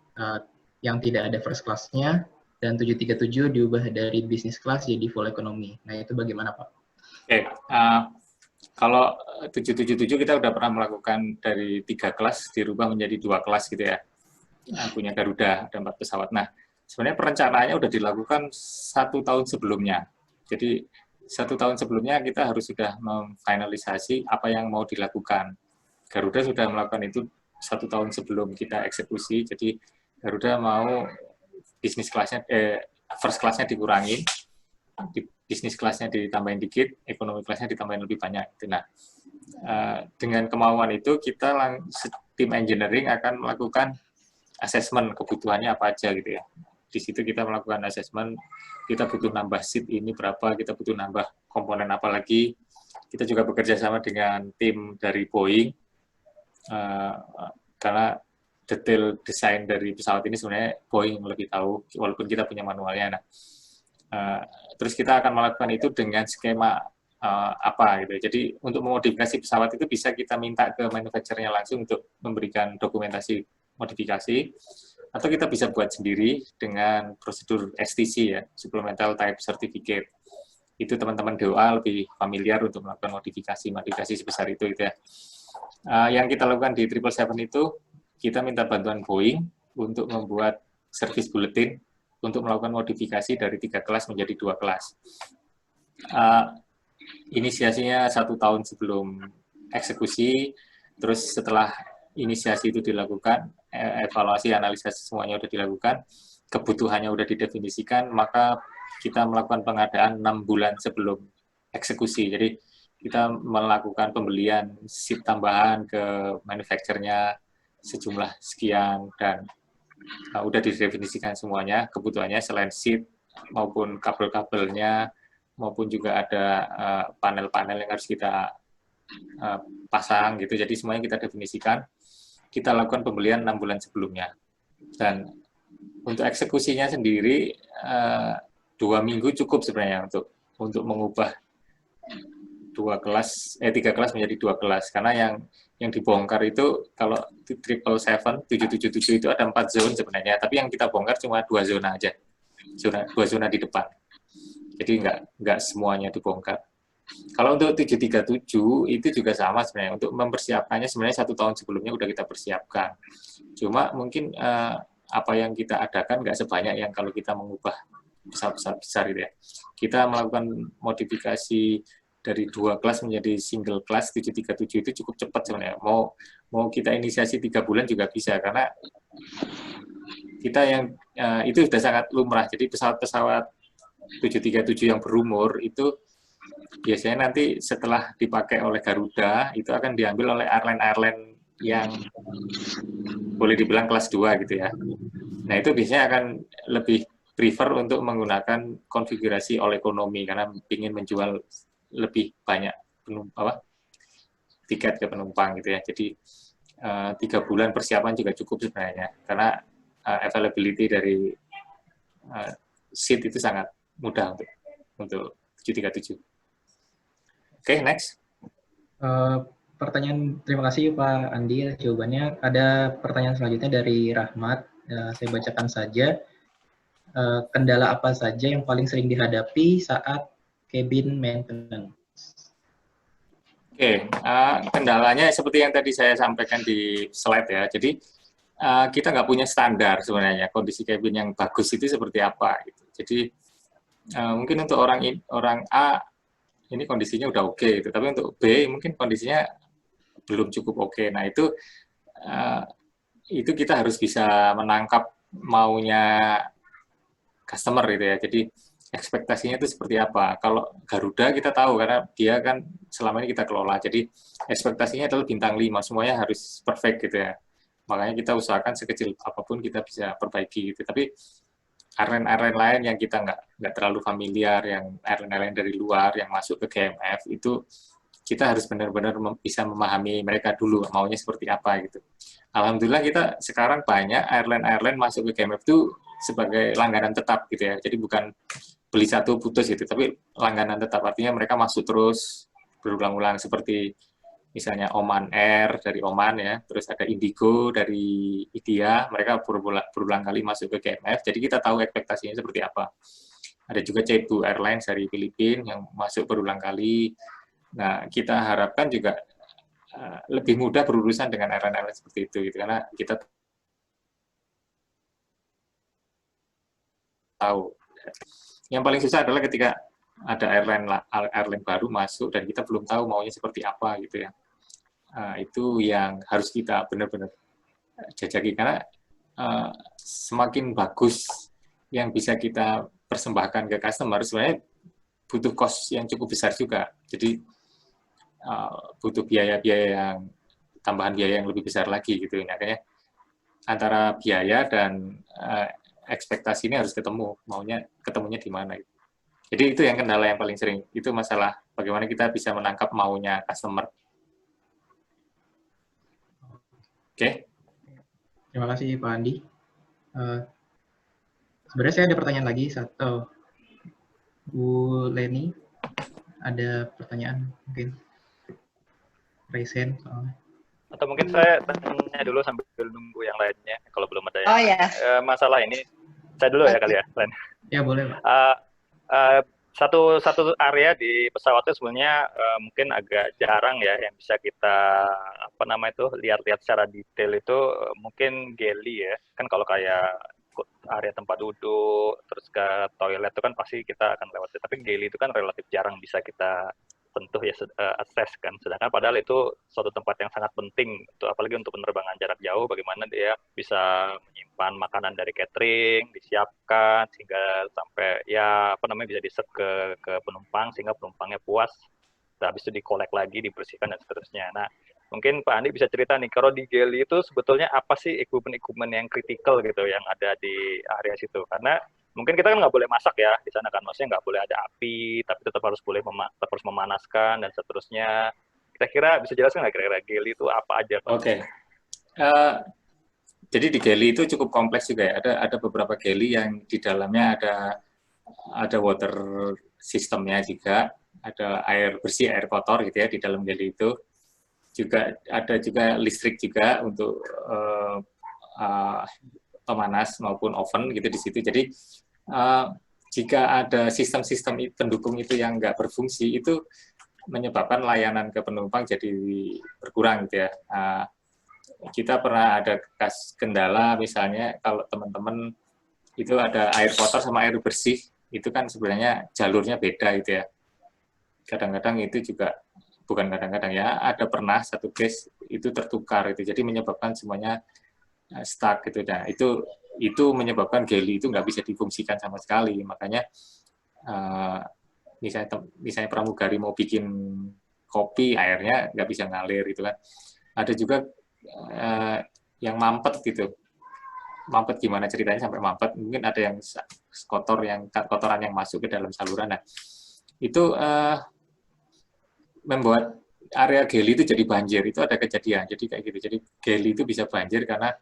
yang tidak ada first class-nya, dan 737 diubah dari business class jadi full economy. Nah, itu bagaimana Pak? Oke. Kalau 777 kita udah pernah melakukan dari 3 kelas dirubah menjadi 2 kelas gitu ya. Punya Garuda, ada 4 pesawat. Nah, sebenarnya perencanaannya udah dilakukan 1 tahun sebelumnya. Jadi 1 tahun sebelumnya kita harus sudah memfinalisasi apa yang mau dilakukan. Garuda sudah melakukan itu 1 tahun sebelum kita eksekusi. Jadi Garuda mau bisnis kelasnya, first kelasnya dikurangin, bisnis kelasnya ditambahin dikit, ekonomi kelasnya ditambahin lebih banyak. Nah, dengan kemauan itu kita tim engineering akan melakukan asesmen kebutuhannya apa aja gitu ya. Di situ kita melakukan asesmen, kita butuh nambah seat ini berapa, kita butuh nambah komponen apa lagi. Kita juga bekerja sama dengan tim dari Boeing, karena detail desain dari pesawat ini sebenarnya Boeing lebih tahu, walaupun kita punya manualnya. Nah, terus kita akan melakukan itu dengan skema apa gitu. Jadi untuk memodifikasi pesawat itu bisa kita minta ke manufacturer-nya langsung untuk memberikan dokumentasi modifikasi, atau kita bisa buat sendiri dengan prosedur STC ya, Supplemental Type Certificate. Itu teman-teman DOA lebih familiar untuk melakukan modifikasi sebesar itu gitu ya. Yang kita lakukan di 777 itu, kita minta bantuan Boeing untuk membuat service bulletin untuk melakukan modifikasi dari 3 kelas menjadi 2 kelas. Inisiasinya 1 tahun sebelum eksekusi, terus setelah inisiasi itu dilakukan, evaluasi, analisa semuanya sudah dilakukan, kebutuhannya sudah didefinisikan, maka kita melakukan pengadaan 6 bulan sebelum eksekusi. Jadi kita melakukan pembelian seat tambahan ke manufacturer-nya sejumlah sekian, dan udah didefinisikan semuanya kebutuhannya selain seat maupun kabel-kabelnya, maupun juga ada panel-panel yang harus kita pasang gitu. Jadi semuanya kita definisikan. Kita lakukan pembelian 6 bulan sebelumnya. Dan untuk eksekusinya sendiri 2 minggu cukup sebenarnya untuk mengubah 3 kelas menjadi 2 kelas, karena yang dibongkar itu kalau 777 itu ada 4 zona sebenarnya, tapi yang kita bongkar cuma 2 zona aja, 2 zona di depan. Jadi nggak semuanya dibongkar. Kalau untuk 737 itu juga sama sebenarnya, untuk mempersiapkannya sebenarnya 1 tahun sebelumnya udah kita persiapkan. Cuma mungkin apa yang kita adakan nggak sebanyak yang kalau kita mengubah pesawat besar gitu ya. Kita melakukan modifikasi dari 2 kelas menjadi single kelas 737 itu cukup cepat sebenarnya. Mau kita inisiasi 3 bulan juga bisa, karena kita itu sudah sangat lumrah. Jadi pesawat-pesawat 737 yang berumur itu biasanya nanti setelah dipakai oleh Garuda itu akan diambil oleh airline yang boleh dibilang kelas 2 gitu ya. Nah, itu biasanya akan lebih prefer untuk menggunakan konfigurasi all ekonomi karena ingin menjual lebih banyak tiket ke penumpang gitu ya. Jadi 3 bulan persiapan juga cukup sebenarnya, karena availability dari seat itu sangat mudah untuk 737. Oke, next. Pertanyaan, terima kasih Pak Andi jawabannya. Ada pertanyaan selanjutnya dari Rahmat. Saya bacakan saja. Kendala apa saja yang paling sering dihadapi saat cabin maintenance? Oke, kendalanya seperti yang tadi saya sampaikan di slide ya. Jadi kita nggak punya standar sebenarnya kondisi cabin yang bagus itu seperti apa gitu. Jadi mungkin untuk orang A ini kondisinya udah oke gitu, tapi untuk B mungkin kondisinya belum cukup oke. Nah, itu kita harus bisa menangkap maunya customer gitu ya. Jadi ekspektasinya itu seperti apa. Kalau Garuda kita tahu karena dia kan selama ini kita kelola. Jadi ekspektasinya adalah bintang 5, semuanya harus perfect gitu ya. Makanya kita usahakan sekecil apapun kita bisa perbaiki gitu. Tapi airline lain yang kita nggak terlalu familiar, yang airline dari luar yang masuk ke GMF itu kita harus benar-benar bisa memahami mereka dulu maunya seperti apa gitu. Alhamdulillah kita sekarang banyak airline masuk ke GMF itu sebagai langganan tetap gitu ya. Jadi bukan beli satu putus gitu, tapi langganan tetap, artinya mereka masuk terus berulang-ulang, seperti misalnya Oman Air dari Oman ya, terus ada Indigo dari India, mereka berulang kali masuk ke GMF, jadi kita tahu ekspektasinya seperti apa. Ada juga Cebu Airlines dari Filipina yang masuk berulang kali, Nah, kita harapkan juga lebih mudah berurusan dengan airline-airline seperti itu, gitu. Karena kita tahu. Yang paling susah adalah ketika ada airline baru masuk dan kita belum tahu maunya seperti apa gitu ya. Itu yang harus kita benar-benar jajaki, karena semakin bagus yang bisa kita persembahkan ke customer, sebenarnya butuh cost yang cukup besar juga. Jadi butuh biaya-biaya yang tambahan biaya yang lebih besar lagi gitu. Makanya antara biaya dan ekspektasi ini harus ketemu, ketemunya di mana. Jadi itu yang kendala yang paling sering. Itu masalah bagaimana kita bisa menangkap maunya customer. Oke. Terima kasih Pak Andi. Sebenarnya saya ada pertanyaan lagi. Bu Leni, ada pertanyaan mungkin? Raise hand soalnya. Atau mungkin saya tanya dulu sambil nunggu yang lainnya, kalau belum ada yang lain. Ya. Masalah ini, saya dulu ya kali ya, Len. Ya boleh Pak. Satu area di pesawat itu sebenarnya mungkin agak jarang ya yang bisa kita lihat-lihat secara detail itu, mungkin galley ya. Kan kalau kayak area tempat duduk terus ke toilet itu kan pasti kita akan lewat, tapi galley itu kan relatif jarang bisa kita tentu ya akses kan, sedangkan padahal itu suatu tempat yang sangat penting untuk apalagi untuk penerbangan jarak jauh, bagaimana dia bisa menyimpan makanan dari catering, disiapkan sehingga sampai bisa di-serve ke penumpang sehingga penumpangnya puas, habis itu dikolek lagi, dibersihkan dan seterusnya. Nah, mungkin Pak Andi bisa cerita nih, kalau di galley itu sebetulnya apa sih equipment yang kritikal gitu yang ada di area situ, karena mungkin kita kan nggak boleh masak ya di sana kan, maksudnya nggak boleh ada api, tapi tetap harus memanaskan dan seterusnya. Kira-kira bisa jelaskan nggak kira-kira galley itu apa aja? Oke. Jadi di galley itu cukup kompleks juga ya. Ada beberapa galley yang di dalamnya ada water systemnya juga, ada air bersih, air kotor gitu ya di dalam galley itu. Juga ada juga listrik juga untuk pemanas maupun oven gitu di situ. Jadi jika ada sistem-sistem pendukung itu yang nggak berfungsi, itu menyebabkan layanan ke penumpang jadi berkurang gitu ya. Kita pernah ada kendala misalnya kalau teman-teman itu ada air kotor sama air bersih, itu kan sebenarnya jalurnya beda gitu ya. Kadang-kadang itu juga, bukan kadang-kadang ya, ada pernah satu case itu tertukar itu, jadi menyebabkan semuanya stuck gitu. Nah, itu menyebabkan galley itu nggak bisa difungsikan sama sekali. Makanya misalnya pramugari mau bikin kopi, airnya nggak bisa ngalir gitu kan. Ada juga yang mampet gitu. Mampet gimana ceritanya sampai mampet? Mungkin ada yang kotoran yang masuk ke dalam saluran. Nah, itu membuat area galley itu jadi banjir. Itu ada kejadian. Jadi kayak gitu. Jadi galley itu bisa banjir karena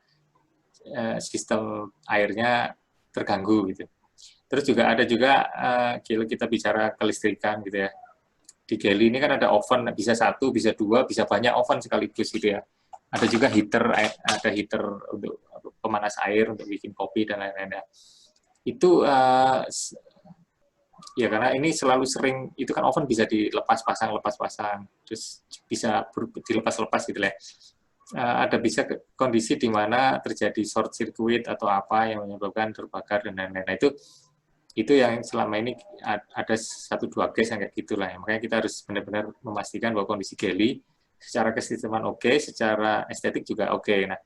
sistem airnya terganggu gitu. Terus juga ada kalau kita bicara kelistrikan gitu ya. Di galley ini kan ada oven, bisa 1, bisa 2, bisa banyak oven sekaligus gitu ya. Ada juga heater untuk pemanas air untuk bikin kopi dan lain-lain. Itu ya karena ini selalu sering, itu kan oven bisa dilepas pasang, terus bisa dilepas-lepas gitu lah. Ada bisa kondisi di mana terjadi short circuit atau apa yang menyebabkan terbakar dan lain-lain. Nah, itu yang selama ini ada 1-2 case yang kayak gitulah. Makanya kita harus benar-benar memastikan bahwa kondisi galley secara kesisteman oke, secara estetik juga oke. Nah,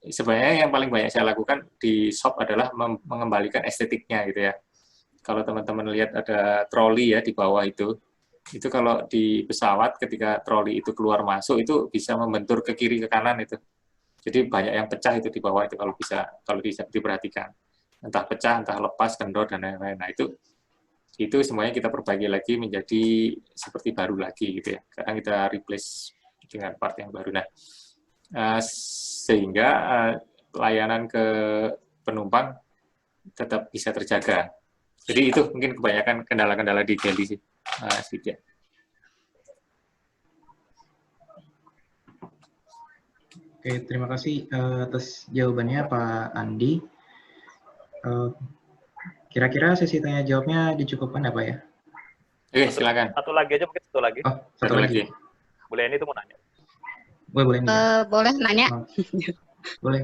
sebenarnya yang paling banyak saya lakukan di shop adalah mengembalikan estetiknya gitu ya. Kalau teman-teman lihat ada troli ya di bawah itu kalau di pesawat ketika troli itu keluar masuk itu bisa membentur ke kiri ke kanan itu. Jadi banyak yang pecah itu di bawah itu kalau bisa diperhatikan. Entah pecah, entah lepas, kendor dan lain-lain. Nah, itu semuanya kita perbaiki lagi menjadi seperti baru lagi gitu ya. Kadang kita replace dengan part yang baru. Nah, sehingga layanan ke penumpang tetap bisa terjaga. Jadi itu mungkin kebanyakan kendala-kendala di galley sih. Oke, terima kasih atas jawabannya Pak Andi. Kira-kira sesi tanya jawabnya dicukupkan ya Pak ya? Oke, silakan. Satu lagi aja, mungkin satu lagi. Oh, Satu lagi. Boleh, ini tuh mau nanya. Boleh nih. Boleh nanya? Oh, boleh.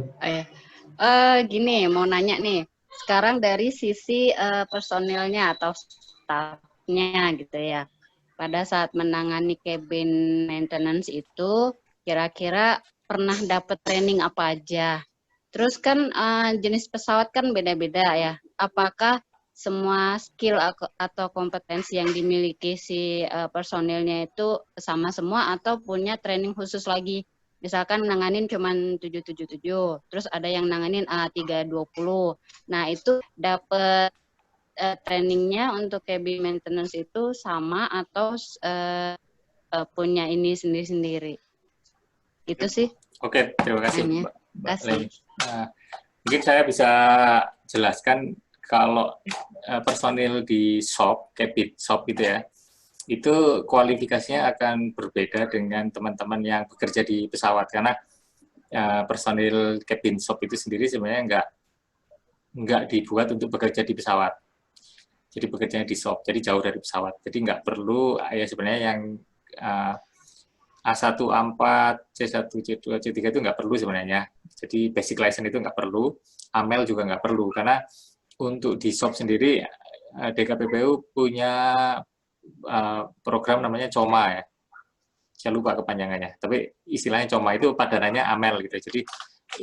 Gini, mau nanya nih. Sekarang dari sisi personilnya atau staffnya gitu ya. Pada saat menangani cabin maintenance itu, kira-kira pernah dapat training apa aja? Terus kan jenis pesawat kan beda-beda ya. Apakah semua skill atau kompetensi yang dimiliki si personilnya itu sama semua atau punya training khusus lagi? Misalkan nanganin cuman 777, terus ada yang nanganin A320. Nah, itu dapat trainingnya untuk cabin maintenance itu sama atau punya ini sendiri-sendiri? Itu sih. Oke, terima kasih Mbak Leni. Mungkin saya bisa jelaskan kalau personil di shop, cabin shop gitu ya, itu kualifikasinya akan berbeda dengan teman-teman yang bekerja di pesawat, karena personil cabin shop itu sendiri sebenarnya nggak dibuat untuk bekerja di pesawat. Jadi bekerjanya di shop, jadi jauh dari pesawat. Jadi nggak perlu ya sebenarnya yang A1, A4, C1, C2, C3 itu nggak perlu sebenarnya. Jadi basic license itu nggak perlu, AMEL juga nggak perlu, karena untuk di shop sendiri DKPPU punya program namanya COMA ya. Saya lupa kepanjangannya, tapi istilahnya COMA itu padanannya AMEL gitu. Jadi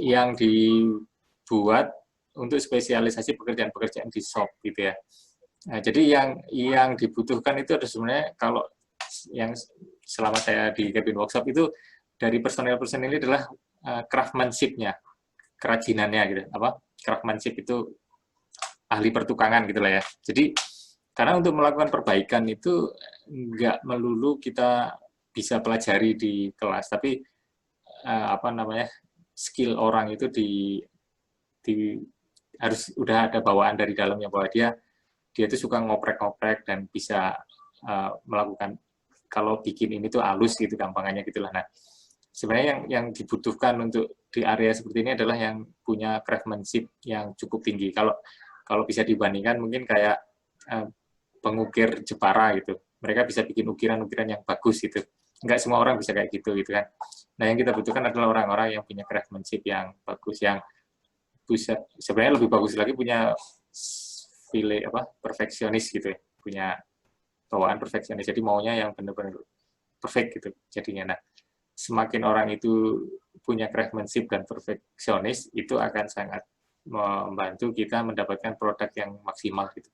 yang dibuat untuk spesialisasi pekerjaan-pekerjaan di shop gitu ya. Nah, jadi yang dibutuhkan itu ada sebenarnya kalau yang selama saya di cabin workshop itu dari personil-personil ini adalah craftsmanship-nya, kerajinannya gitu. Craftsmanship itu ahli pertukangan gitulah ya. Jadi karena untuk melakukan perbaikan itu nggak melulu kita bisa pelajari di kelas, tapi skill orang itu harus udah ada bawaan dari dalamnya bahwa dia itu suka ngoprek-ngoprek dan bisa melakukan, kalau bikin ini tuh halus gitu gampangannya gitulah. Nah, sebenarnya yang dibutuhkan untuk di area seperti ini adalah yang punya craftsmanship yang cukup tinggi. Kalau bisa dibandingkan mungkin kayak pengukir Jepara gitu. Mereka bisa bikin ukiran-ukiran yang bagus gitu. Enggak semua orang bisa kayak gitu kan. Nah, yang kita butuhkan adalah orang-orang yang punya craftsmanship yang bagus, yang bisa sebenarnya lebih bagus lagi punya perfeksionis gitu ya. Punya bawaan perfeksionis. Jadi maunya yang benar-benar perfect gitu jadinya. Nah, semakin orang itu punya craftsmanship dan perfeksionis, itu akan sangat membantu kita mendapatkan produk yang maksimal gitu.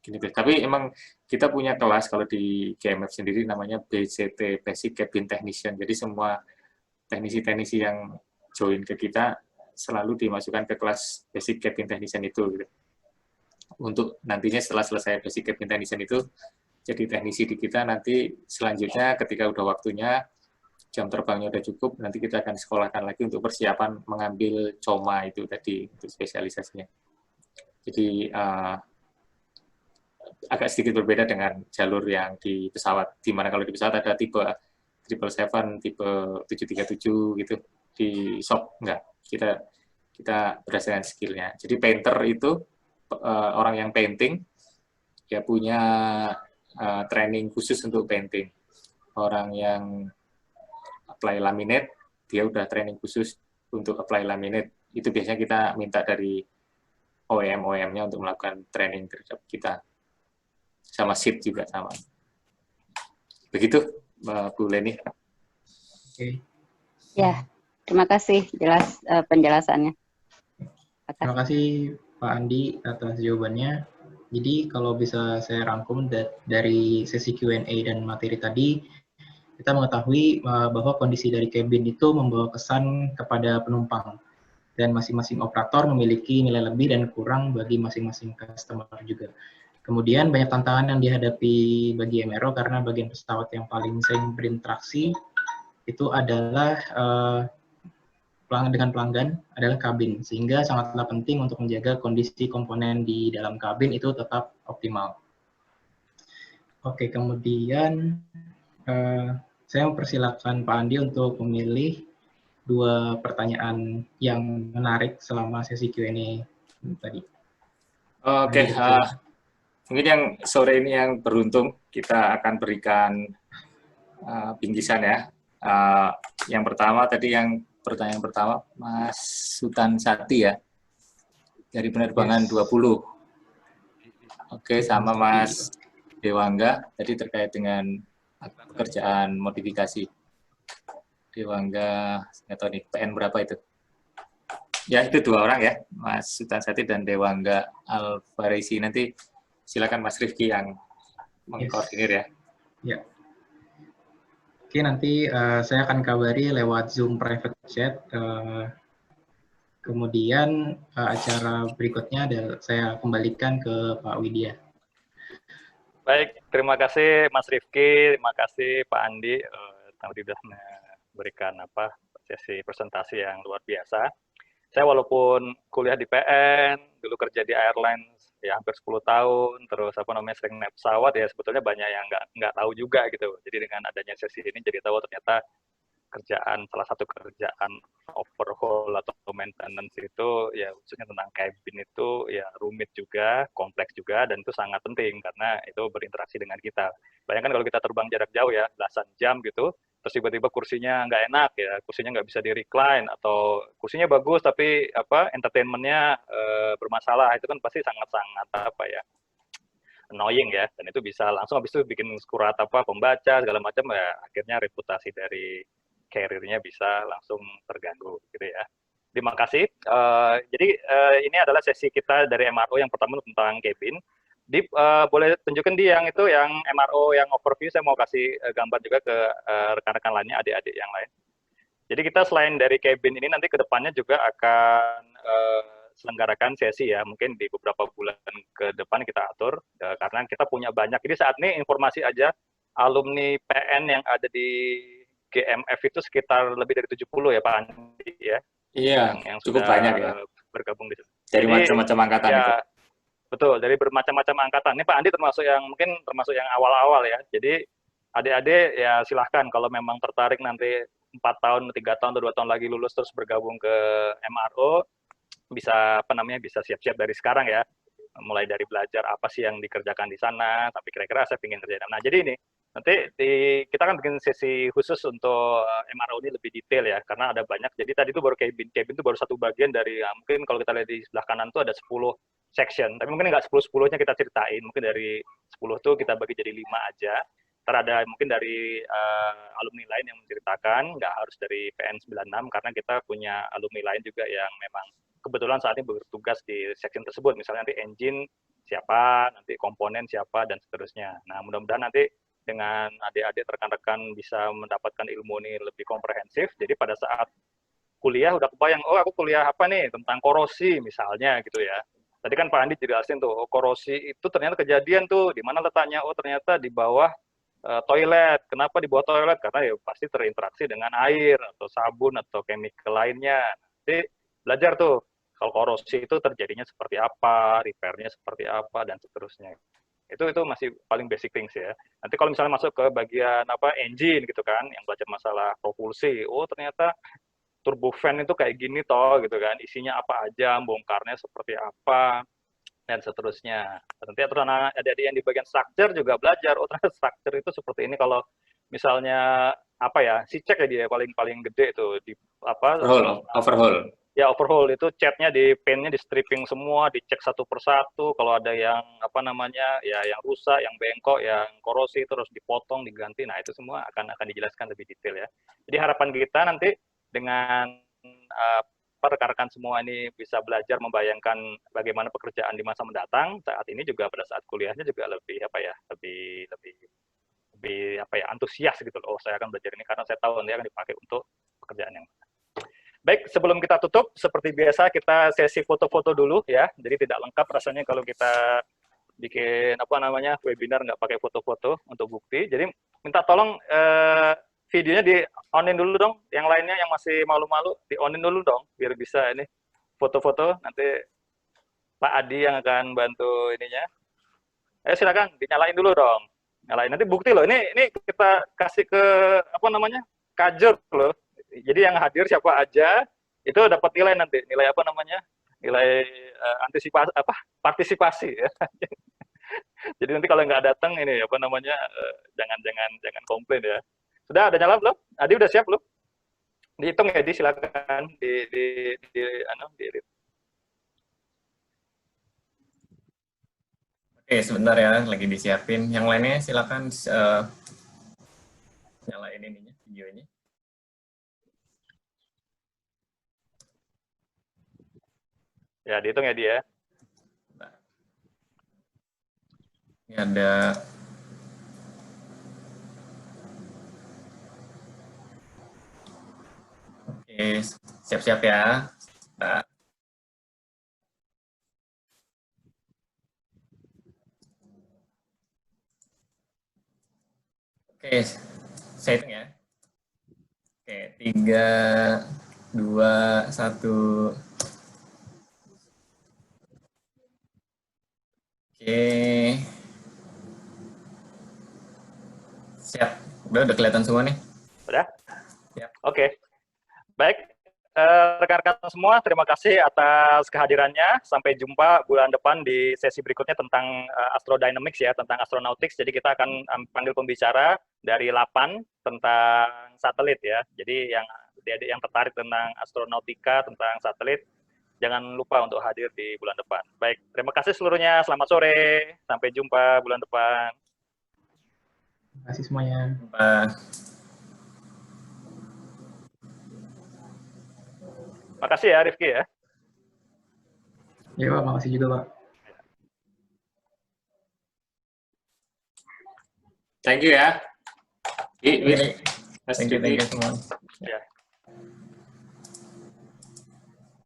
Gitu. Tapi emang kita punya kelas kalau di GMF sendiri namanya BCT, Basic Cabin Technician. Jadi semua teknisi-teknisi yang join ke kita selalu dimasukkan ke kelas Basic Cabin Technician itu. Gitu. Untuk nantinya setelah selesai Basic Cabin Technician itu, jadi teknisi di kita nanti selanjutnya ketika udah waktunya, jam terbangnya udah cukup, nanti kita akan sekolahkan lagi untuk persiapan mengambil COMA itu tadi, untuk spesialisasinya. Jadi, agak sedikit berbeda dengan jalur yang di pesawat. Di mana kalau di pesawat ada tipe 777, tipe 737 gitu. Di shop enggak. Kita berdasarkan skill-nya. Jadi painter itu orang yang painting dia punya training khusus untuk painting. Orang yang apply laminate dia udah training khusus untuk apply laminate. Itu biasanya kita minta dari OEM-nya untuk melakukan training terhadap kita. Sama SIP juga sama. Begitu, Bu Leni. Oke. Ya, terima kasih jelas penjelasannya. Terima kasih Pak Andi atas jawabannya. Jadi kalau bisa saya rangkum dari sesi Q&A dan materi tadi, kita mengetahui bahwa kondisi dari cabin itu membawa kesan kepada penumpang. Dan masing-masing operator memiliki nilai lebih dan kurang bagi masing-masing customer juga. Kemudian banyak tantangan yang dihadapi bagi MRO karena bagian pesawat yang paling sering berinteraksi itu adalah dengan pelanggan adalah kabin, sehingga sangatlah penting untuk menjaga kondisi komponen di dalam kabin itu tetap optimal. Oke, kemudian saya mempersilakan Pak Andi untuk memilih 2 pertanyaan yang menarik selama sesi Q&A tadi. Oke, Mungkin yang sore ini yang beruntung, kita akan berikan bingkisan ya. Yang pertama tadi pertanyaan pertama, Mas Sultan Sati ya, dari penerbangan 20. Oke, sama Mas Dewangga, tadi terkait dengan pekerjaan modifikasi. Dewangga, nggak tahu nih, PN berapa itu? Ya, itu 2 orang ya, Mas Sultan Sati dan Dewangga Alfarisi. Nanti silakan Mas Rifki yang mengkoordinir ya. Ya. Oke, nanti saya akan kabari lewat Zoom private chat. Kemudian acara berikutnya saya kembalikan ke Pak Widya. Baik, terima kasih Mas Rifki, terima kasih Pak Andi, tadi sudah memberikan sesi presentasi yang luar biasa. Saya walaupun kuliah di PN, dulu kerja di airlines ya hampir 10 tahun, terus sering naik pesawat ya sebetulnya banyak yang nggak tahu juga gitu. Jadi dengan adanya sesi ini jadi tahu ternyata salah satu kerjaan overhaul atau maintenance itu ya khususnya tentang cabin itu ya rumit juga, kompleks juga, dan itu sangat penting karena itu berinteraksi dengan kita. Bayangkan kalau kita terbang jarak jauh ya, belasan jam gitu, terus tiba-tiba kursinya nggak enak ya, kursinya nggak bisa di recline atau kursinya bagus tapi entertainment-nya bermasalah, itu kan pasti sangat-sangat annoying ya, dan itu bisa langsung habis itu bikin skurat pembaca segala macam ya, akhirnya reputasi dari karirnya bisa langsung terganggu gitu ya. Terima kasih. Jadi ini adalah sesi kita dari MRO yang pertama tentang cabin. Boleh tunjukkan yang MRO yang overview, saya mau kasih gambar juga ke rekan-rekan lainnya, adik-adik yang lain. Jadi kita selain dari cabin ini nanti ke depannya juga akan selenggarakan sesi ya, mungkin di beberapa bulan ke depan kita atur, karena kita punya banyak. Jadi saat ini informasi aja, alumni PN yang ada di GMF itu sekitar lebih dari 70 ya Pak Andi ya. Iya, yang cukup banyak ya. Bergabung di situ. Dari macam-macam angkatan ya, itu. Betul, dari bermacam-macam angkatan. Ini Pak Andi termasuk yang awal-awal ya. Jadi adik-adik ya silahkan kalau memang tertarik nanti 4 tahun, 3 tahun, atau 2 tahun lagi lulus terus bergabung ke MRO, bisa bisa siap-siap dari sekarang ya. Mulai dari belajar apa sih yang dikerjakan di sana, tapi kira-kira saya ingin kerjain. Nah, jadi ini nanti kita kan bikin sesi khusus untuk MRO ini lebih detail ya, karena ada banyak. Jadi tadi itu baru cabin itu baru satu bagian dari mungkin kalau kita lihat di sebelah kanan tuh ada 10 section, tapi mungkin nggak 10-10-nya kita ceritain, mungkin dari 10 tuh kita bagi jadi 5 aja. Ntar ada mungkin dari alumni lain yang menceritakan, nggak harus dari PN 96, karena kita punya alumni lain juga yang memang kebetulan saat ini bertugas di section tersebut, misalnya nanti engine siapa, nanti komponen siapa, dan seterusnya. Nah, mudah-mudahan nanti dengan adik-adik rekan-rekan bisa mendapatkan ilmu ini lebih komprehensif, jadi pada saat kuliah udah kebayang, oh aku kuliah apa nih, tentang korosi misalnya gitu ya. Tadi kan Pak Andi jelasin tuh, oh, korosi itu ternyata kejadian tuh, di mana letaknya, oh ternyata di bawah toilet. Kenapa di bawah toilet? Karena ya pasti terinteraksi dengan air, atau sabun, atau chemical lainnya. Nanti belajar tuh, kalau korosi itu terjadinya seperti apa, repair-nya seperti apa, dan seterusnya. Itu masih paling basic things ya. Nanti kalau misalnya masuk ke bagian engine gitu kan, yang belajar masalah propulsi, oh ternyata turbofan itu kayak gini toh gitu kan, isinya apa aja, bongkarnya seperti apa, dan seterusnya. Nanti ada yang di bagian structure juga belajar, oh ternyata structure itu seperti ini. Kalau misalnya si cek ya dia paling gede itu di overhaul. Ya overhaul itu catnya paintnya di stripping semua, dicek satu persatu. Kalau ada yang yang rusak, yang bengkok, yang korosi itu harus dipotong, diganti. Nah itu semua akan dijelaskan lebih detail ya. Jadi harapan kita nanti dengan rekan-rekan semua ini bisa belajar membayangkan bagaimana pekerjaan di masa mendatang. Saat ini juga pada saat kuliahnya juga lebih antusias gitu loh. Oh saya akan belajar ini karena saya tahu nanti akan dipakai untuk pekerjaan yang baik. Sebelum kita tutup, seperti biasa kita sesi foto-foto dulu ya. Jadi tidak lengkap rasanya kalau kita bikin webinar nggak pakai foto-foto untuk bukti. Jadi minta tolong videonya di on-in dulu dong. Yang lainnya yang masih malu-malu di on-in dulu dong, biar bisa ini foto-foto. Nanti Pak Adi yang akan bantu ininya. Silakan dinyalain dulu dong. Nyalain, nanti bukti loh. Ini kita kasih ke kajur loh. Jadi yang hadir siapa aja itu dapat nilai nanti, nilai nilai antisipasi partisipasi ya. Jadi nanti kalau nggak datang ini apa namanya jangan komplain ya. Sudah ada nyala belum? Adi udah siap belum? Dihitung ya, silakan di Oke, sebentar ya, lagi disiapin. Yang lainnya silakan nyalain ininya, videonya. Ya, dihitung ya dia. Ini ada oke, siap-siap ya. Nah. Oke, saya hitung ya. Oke, 3, 2, 1. Oke. Siap. Udah kelihatan semua nih. Udah? Siap. Oke. Baik. Rekan-rekan semua, terima kasih atas kehadirannya. Sampai jumpa bulan depan di sesi berikutnya tentang astrodynamics ya, tentang astronautics. Jadi kita akan panggil pembicara dari LAPAN tentang satelit ya. Jadi yang tertarik tentang astronautika, tentang satelit, jangan lupa untuk hadir di bulan depan. Baik, terima kasih seluruhnya. Selamat sore. Sampai jumpa bulan depan. Terima kasih semuanya. Makasih ya Rifki ya. Ya Pak, makasih juga Pak. Thank you ya. Thank you semua. Ya.